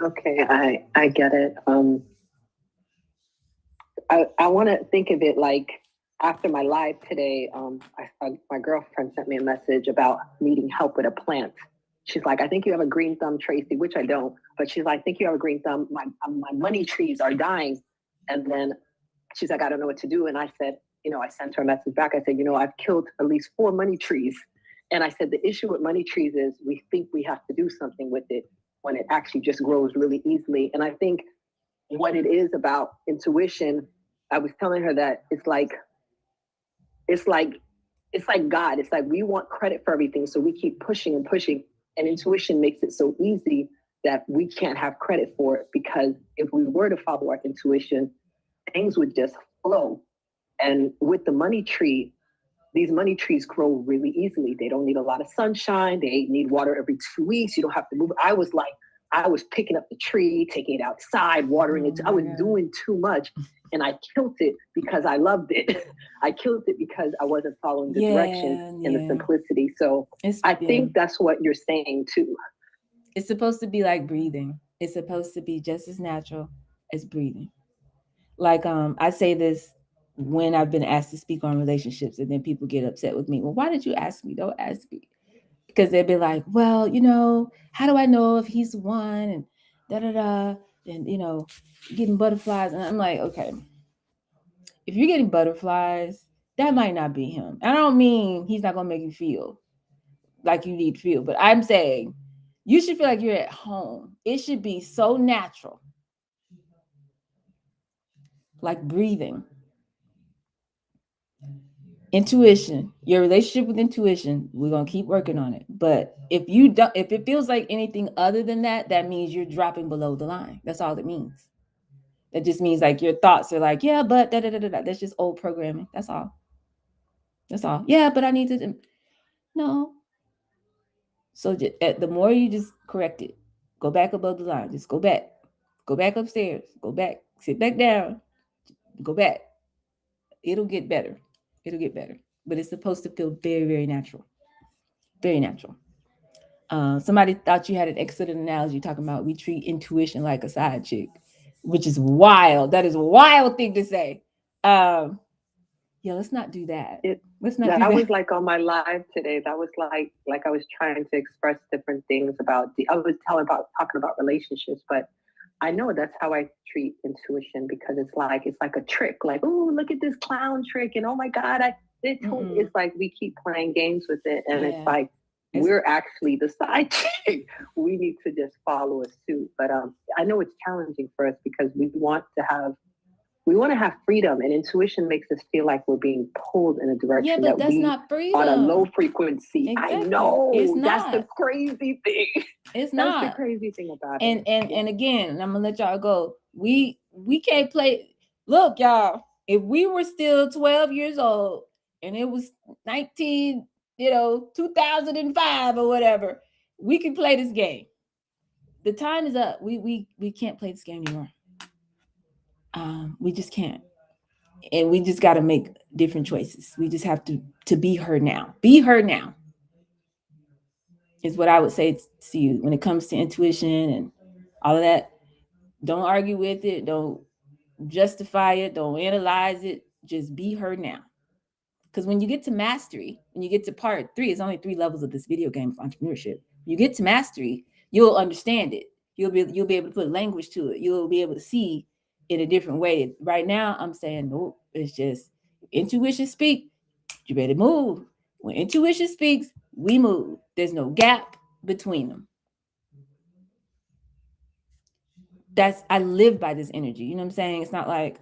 Okay, I get it. I want to think of it like after my live today, my girlfriend sent me a message about needing help with a plant. She's like, I think you have a green thumb, Tracy, which I don't. But she's like, I think you have a green thumb. My money trees are dying. And then she's like, I don't know what to do. And I said, I sent her a message back. I said, I've killed at least 4 money trees. And I said, the issue with money trees is we think we have to do something with it when it actually just grows really easily. And I think what it is about intuition, I was telling her that it's like it's like God. It's like we want credit for everything, so we keep pushing and pushing. And intuition makes it so easy that we can't have credit for it, because if we were to follow our intuition, things would just flow. And with the money tree, these money trees grow really easily. They don't need a lot of sunshine. They need water every 2 weeks. You don't have to move. I was picking up the tree, taking it outside, watering it. I was doing too much, and I killed it because I loved it. I killed it because I wasn't following the direction and the simplicity. So I think that's what you're saying too. It's supposed to be like breathing. It's supposed to be just as natural as breathing. Like, I say this when I've been asked to speak on relationships, and then people get upset with me. Well, why did you ask me? Don't ask me. Because they'd be like, well, how do I know if he's the one, and da da da, and getting butterflies. And I'm like, okay, if you're getting butterflies, that might not be him. I don't mean he's not gonna make you feel like you need to feel, but I'm saying you should feel like you're at home. It should be so natural, like breathing. Intuition, your relationship with intuition, we're gonna keep working on it. But if it feels like anything other than that, that means you're dropping below the line. That's all it means. It just means like your thoughts are like, yeah, but da da da da. That's just old programming. That's all. That's all. Yeah, but I need to. No. So the more you just correct it, go back above the line. Just go back upstairs, go back, sit back down, go back. It'll get better. It'll get better. But it's supposed to feel very, very natural. Very natural. Somebody thought you had an excellent analogy talking about we treat intuition like a side chick, which is wild. That is a wild thing to say. Yeah, let's not do that. Let's not do that. I was like on my live today. That was like I was trying to express different things about I was talking about relationships, but I know that's how I treat intuition, because it's like a trick. Like, oh, look at this clown trick, and oh my God, it's like we keep playing games with it, and it's like we're actually the side chick. We need to just follow a suit. But I know it's challenging for us because we want to have freedom, and intuition makes us feel like we're being pulled in a direction that that's not freedom. On a low frequency. Exactly. I know. It's not. That's the crazy thing. It's not. That's the crazy thing about it. And again, I'm gonna let y'all go. We can't play. Look, y'all, if we were still 12 years old and it was 2005 or whatever, we could play this game. The time is up. We can't play this game anymore. We just can't. And we just got to make different choices. We just have to be her now. Be her now is what I would say to you when it comes to intuition and all of that. Don't argue with it. Don't justify it. Don't analyze it. Just be her now. Because when you get to mastery, when you get to part 3, it's only 3 levels of this video game of entrepreneurship. You get to mastery, you'll understand it. You'll be able to put language to it. You'll be able to see in a different way. Right now, I'm saying, nope, it's just intuition speak, you better move. When intuition speaks, we move. There's no gap between them. I live by this energy. You know what I'm saying? It's not like,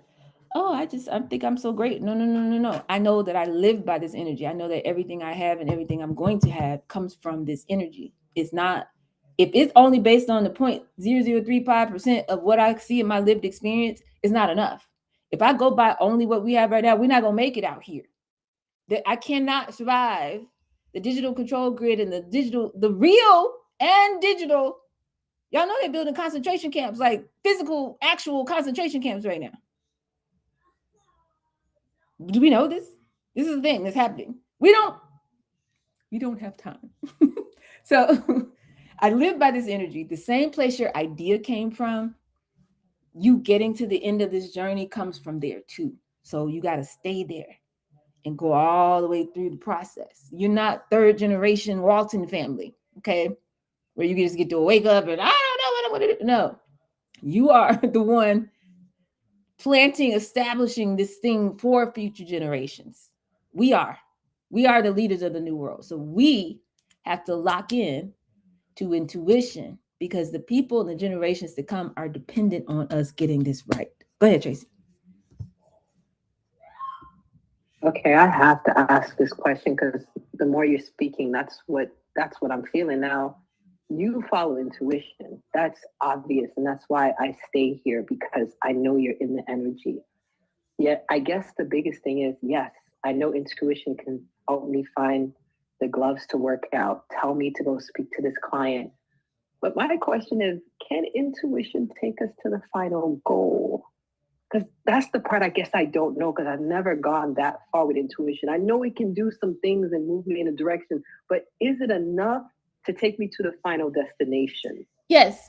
oh, I think I'm so great. No. I know that I live by this energy. I know that everything I have and everything I'm going to have comes from this energy. It's not If it's only based on the 0.0035% of what I see in my lived experience, it's not enough. If I go by only what we have right now, we're not gonna make it out here. I cannot survive the digital control grid and the real and digital. Y'all know they're building concentration camps, like physical, actual concentration camps right now. Do we know this? This is the thing that's happening. We don't have time. So I live by this energy. The same place your idea came from, you getting to the end of this journey comes from there too. So you got to stay there and go all the way through the process. You're not third generation Walton family, okay? Where you can just get to wake up and I don't know what I want to do. No, you are the one planting, establishing this thing for future generations. We are the leaders of the new world. So we have to lock in to intuition because the people and the generations to come are dependent on us getting this right. Go ahead, Tracy. Okay, I have to ask this question because the more you're speaking, that's what I'm feeling now. You follow intuition. That's obvious, and that's why I stay here because I know you're in the energy. Yet, I guess the biggest thing is yes, I know intuition can help me find the gloves to work out, tell me to go speak to this client. But my question is, can intuition take us to the final goal? Because that's the part I guess I don't know because I've never gone that far with intuition. I know it can do some things and move me in a direction, but is it enough to take me to the final destination? Yes.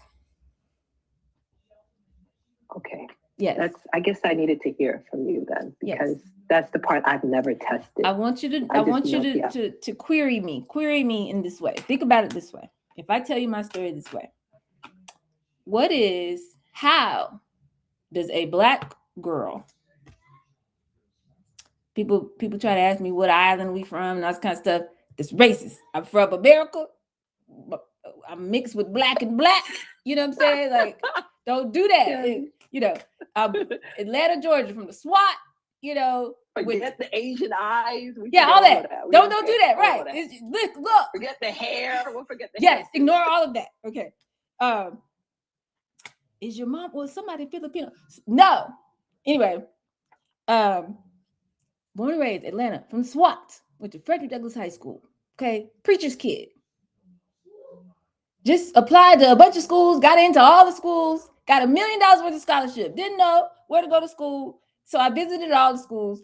Okay. Yes. I guess I needed to hear it from you then because that's the part I've never tested. I want you to query me in this way. Think about it this way. If I tell you my story this way, how does a Black girl, people try to ask me what island we from and all this kind of stuff, that's racist. I'm from America. I'm mixed with black and black. You know what I'm saying? Like, don't do that. Atlanta, Georgia, from the SWAT. Forget the Asian eyes. All that. Don't do that. Right. Look. Forget the hair. We'll forget the hair. Yes, ignore all of that. Okay. Is your mom or somebody Filipino? No. Anyway, born and raised Atlanta, from SWAT, went to Frederick Douglass High School. Okay, preacher's kid. Just applied to a bunch of schools, got into all the schools, got $1 million worth of scholarship. Didn't know where to go to school, so I visited all the schools.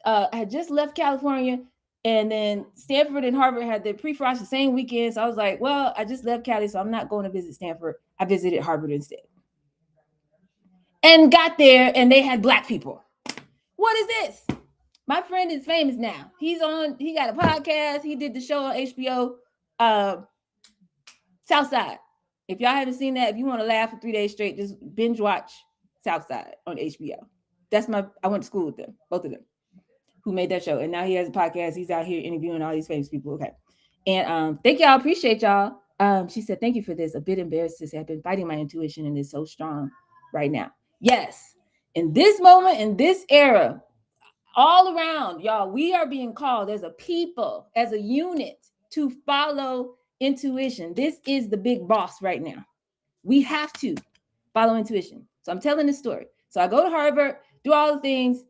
I had just left California, and then Stanford and Harvard had their pre-frost the same weekend. So I was like, well, I just left Cali, so I'm not going to visit Stanford. I visited Harvard instead. And got there, and they had Black people. What is this? My friend is famous now. He got a podcast. He did the show on HBO, Southside. If y'all haven't seen that, if you want to laugh for 3 days straight, just binge watch Southside on HBO. I went to school with them, both of them, who made that show. And now he has a podcast. He's out here interviewing all these famous people. Okay. And thank y'all. Appreciate y'all. She said, thank you for this. A bit embarrassed to say I've been fighting my intuition and it's so strong right now. Yes. In this moment, in this era, all around, y'all, we are being called as a people, as a unit, to follow intuition. This is the big boss right now. We have to follow intuition. So I'm telling this story. So I go to Harvard, do all the things.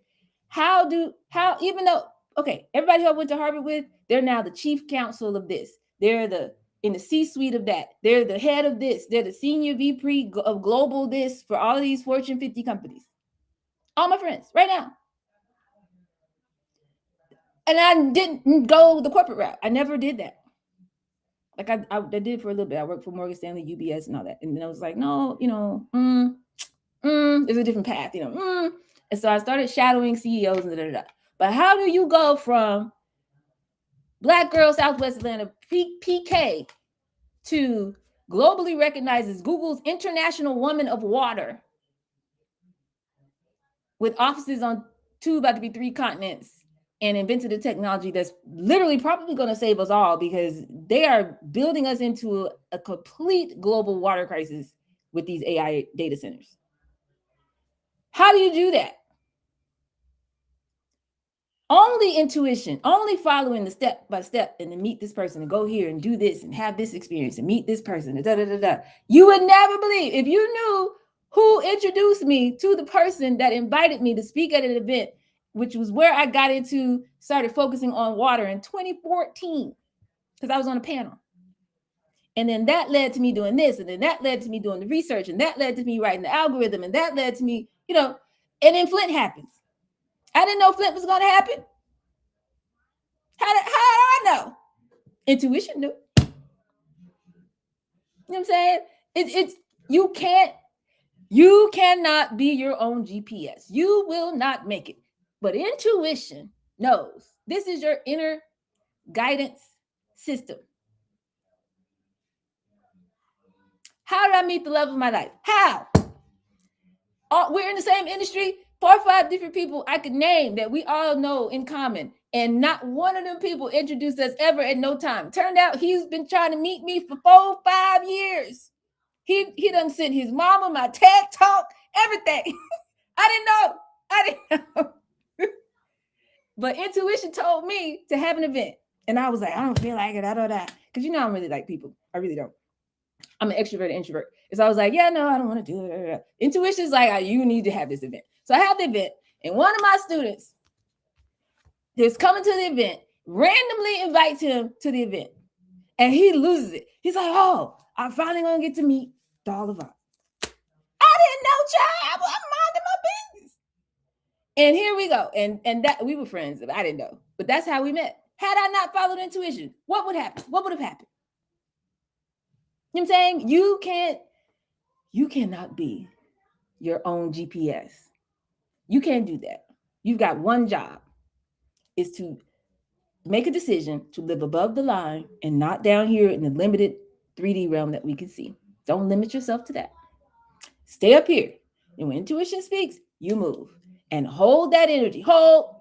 Even though, okay, everybody who I went to Harvard with, they're now the chief counsel of this. They're in the C-suite of that. They're the head of this. They're the senior VP of global this for all of these Fortune 50 companies. All my friends right now. And I didn't go the corporate route. I never did that. Like I did for a little bit. I worked for Morgan Stanley, UBS, and all that. And then I was like, no, there's a different path, And so I started shadowing CEOs and da-da-da. But how do you go from Black girl, Southwest Atlanta, PK, to globally recognized as Google's International Woman of Water, with offices on about to be 3 continents, and invented a technology that's literally probably going to save us all because they are building us into a complete global water crisis with these AI data centers? How do you do that? Only intuition, only following the step by step and then meet this person and go here and do this and have this experience and meet this person. And da, da, da, da. You would never believe if you knew who introduced me to the person that invited me to speak at an event, which was where I got into, started focusing on water in 2014 because I was on a panel. And then that led to me doing this, and then that led to me doing the research, and that led to me writing the algorithm, and that led to me, and then Flint happens. I didn't know Flint was going to happen. How did I know? Intuition knew. You know what I'm saying? It's you cannot be your own GPS. You will not make it. But intuition knows. This is your inner guidance system. How did I meet the love of my life? How? We're in the same industry. 4 or 5 different people I could name that we all know in common. And not one of them people introduced us ever at no time. Turned out he's been trying to meet me for 4, 5 years. He done sent his mama my TED talk, everything. I didn't know. But intuition told me to have an event. And I was like, I don't feel like it. I don't know. Because I don't really like people. I really don't. I'm an extrovert, introvert. And so I was like, yeah, no, I don't want to do it. Intuition is like, you need to have this event. So I have the event. And one of my students that's coming to the event randomly invites him to the event. And he loses it. He's like, oh, I'm finally going to get to meet Avant. I didn't know, child. I'm minding my business. And here we go. And that we were friends. I didn't know. But that's how we met. Had I not followed intuition, what would happen? What would have happened? You know what I'm saying? You cannot be your own GPS. You can't do that. You've got one job, is to make a decision to live above the line and not down here in the limited 3D realm that we can see. Don't limit yourself to that. Stay up here. And when intuition speaks, you move. And hold that energy. Hold.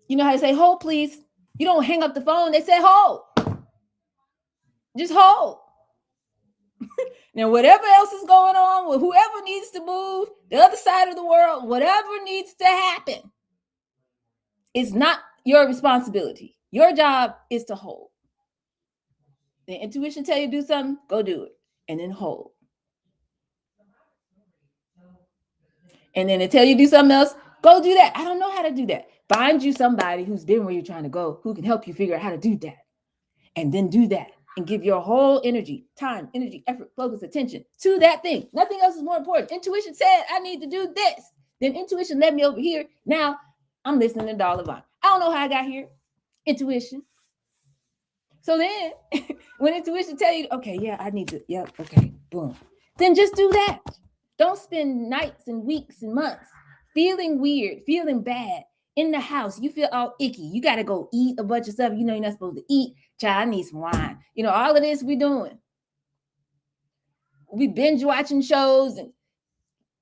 You know how to say hold, please? You don't hang up the phone. They say hold. Just hold. Now, whatever else is going on, with whoever needs to move, the other side of the world, whatever needs to happen, it's not your responsibility. Your job is to hold. The intuition tell you to do something, go do it, and then hold. And then they tell you to do something else, go do that. I don't know how to do that. Find you somebody who's been where you're trying to go, who can help you figure out how to do that. And then do that. And give your whole energy, time, energy, effort, focus, attention to that thing. Nothing else is more important. Intuition said, I need to do this. Then intuition led me over here. Now I'm listening to Avant. I don't know how I got here. Intuition. So then when intuition tell you, okay, yeah, I need to, yep, okay, boom. Then just do that. Don't spend nights and weeks and months feeling weird, feeling bad in the house. You feel all icky. You got to go eat a bunch of stuff you're not supposed to eat. Child, I need some wine. All of this we doing. We binge watching shows and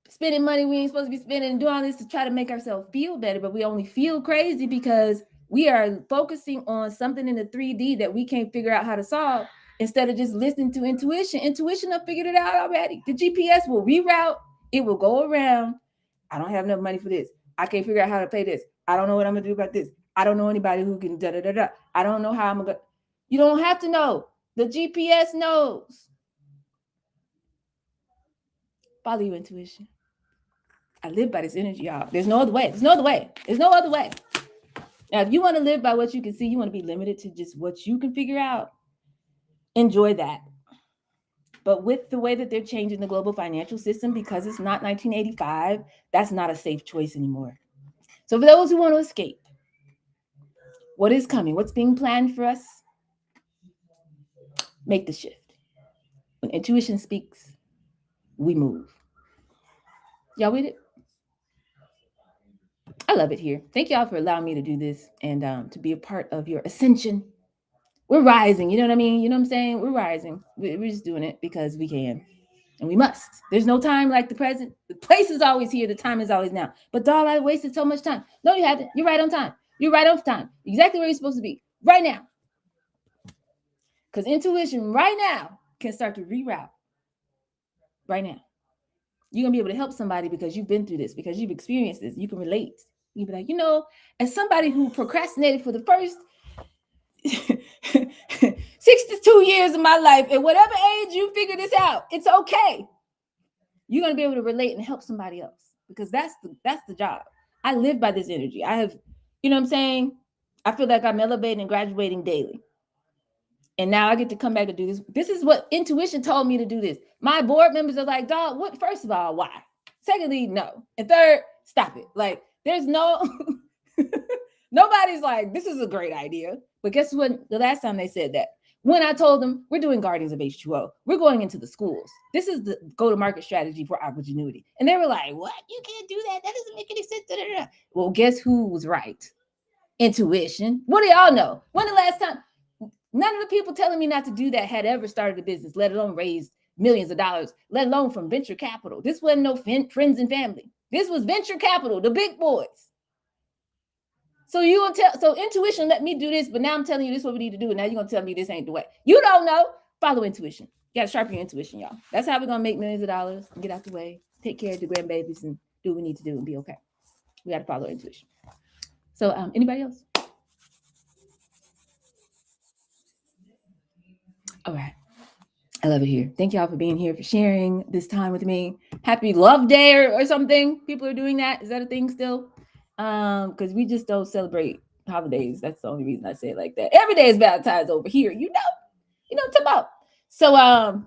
spending money we ain't supposed to be spending and doing all this to try to make ourselves feel better. But we only feel crazy because we are focusing on something in the 3D that we can't figure out how to solve instead of just listening to intuition. Intuition have figured it out already. The GPS will reroute. It will go around. I don't have enough money for this. I can't figure out how to pay this. I don't know what I'm going to do about this. I don't know anybody who can da-da-da-da. I don't know how I'm going to. You don't have to know. The GPS knows. Follow your intuition. I live by this energy, y'all. There's no other way. There's no other way. There's no other way. Now, if you want to live by what you can see, you want to be limited to just what you can figure out, enjoy that. But with the way that they're changing the global financial system, because it's not 1985, that's not a safe choice anymore. So for those who want to escape, what is coming? What's being planned for us? Make the shift. When intuition speaks, we move. Y'all with it? I love it here. Thank y'all for allowing me to do this and to be a part of your ascension. We're rising. You know what I mean? You know what I'm saying? We're rising. We're just doing it because we can. And we must. There's no time like the present. The place is always here. The time is always now. But doll, I wasted so much time. No, you haven't. You're right on time. You're right on time. Exactly where you're supposed to be. Right now. Because intuition right now can start to reroute. Right now. You're gonna be able to help somebody because you've been through this, because you've experienced this. You can relate. You be like, you know, as somebody who procrastinated for the first 62 years of my life, at whatever age you figure this out, it's okay. You're gonna be able to relate and help somebody else because that's the job. I live by this energy. I have, you know what I'm saying? I feel like I'm elevating and graduating daily. And now I get to come back to do this. This is what intuition told me to do this. My board members are like, dog, what? First of all, why? Secondly, no. And third, stop it. Like, there's no, nobody's like, this is a great idea. But guess what? The last time they said that, when I told them we're doing Guardians of H2O, we're going into the schools. This is the go-to-market strategy for opportunity. And they were like, what? You can't do that. That doesn't make any sense. Da, da, da. Well, guess who was right? Intuition. What do y'all know? When the last time? None of the people telling me not to do that had ever started a business, let alone raised millions of dollars, let alone from venture capital. This wasn't no friends and family. This was venture capital, the big boys. So you gonna tell? So intuition let me do this, but now I'm telling you this is what we need to do, and now you're gonna tell me this ain't the way. You don't know. Follow intuition. You gotta sharpen your intuition, y'all. That's how we're gonna make millions of dollars and get out the way, take care of the grandbabies, and do what we need to do and be okay. We gotta follow intuition. So, anybody else? All right. I love it here. Thank y'all for being here, for sharing this time with me. Happy Love Day or something. People are doing that. Is that a thing still? Because we just don't celebrate holidays. That's the only reason I say it like that. Every day is Valentine's over here. You know what I'm talking about. So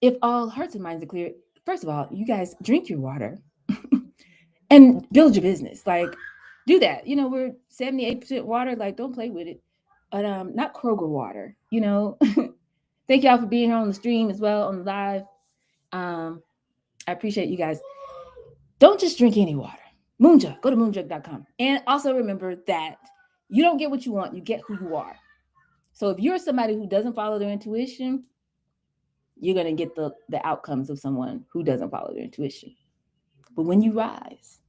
if all hearts and minds are clear, first of all, you guys drink your water and build your business. Like, do that. You know, we're 78% water. Like, don't play with it. But not Kroger water, you know. Thank y'all for being here on the stream as well, on the live. I appreciate you guys. Don't just drink any water. Moonjug. Go to moonjug.com. And also remember that you don't get what you want, you get who you are. So if you're somebody who doesn't follow their intuition, you're going to get the outcomes of someone who doesn't follow their intuition. But when you rise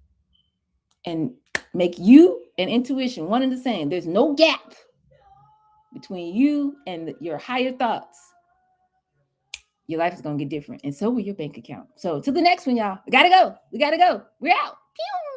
and make you and intuition one and the same, there's no gap between you and your higher thoughts, your life is going to get different. And so will your bank account. So to the next one, y'all. We got to go. We're out. Pew!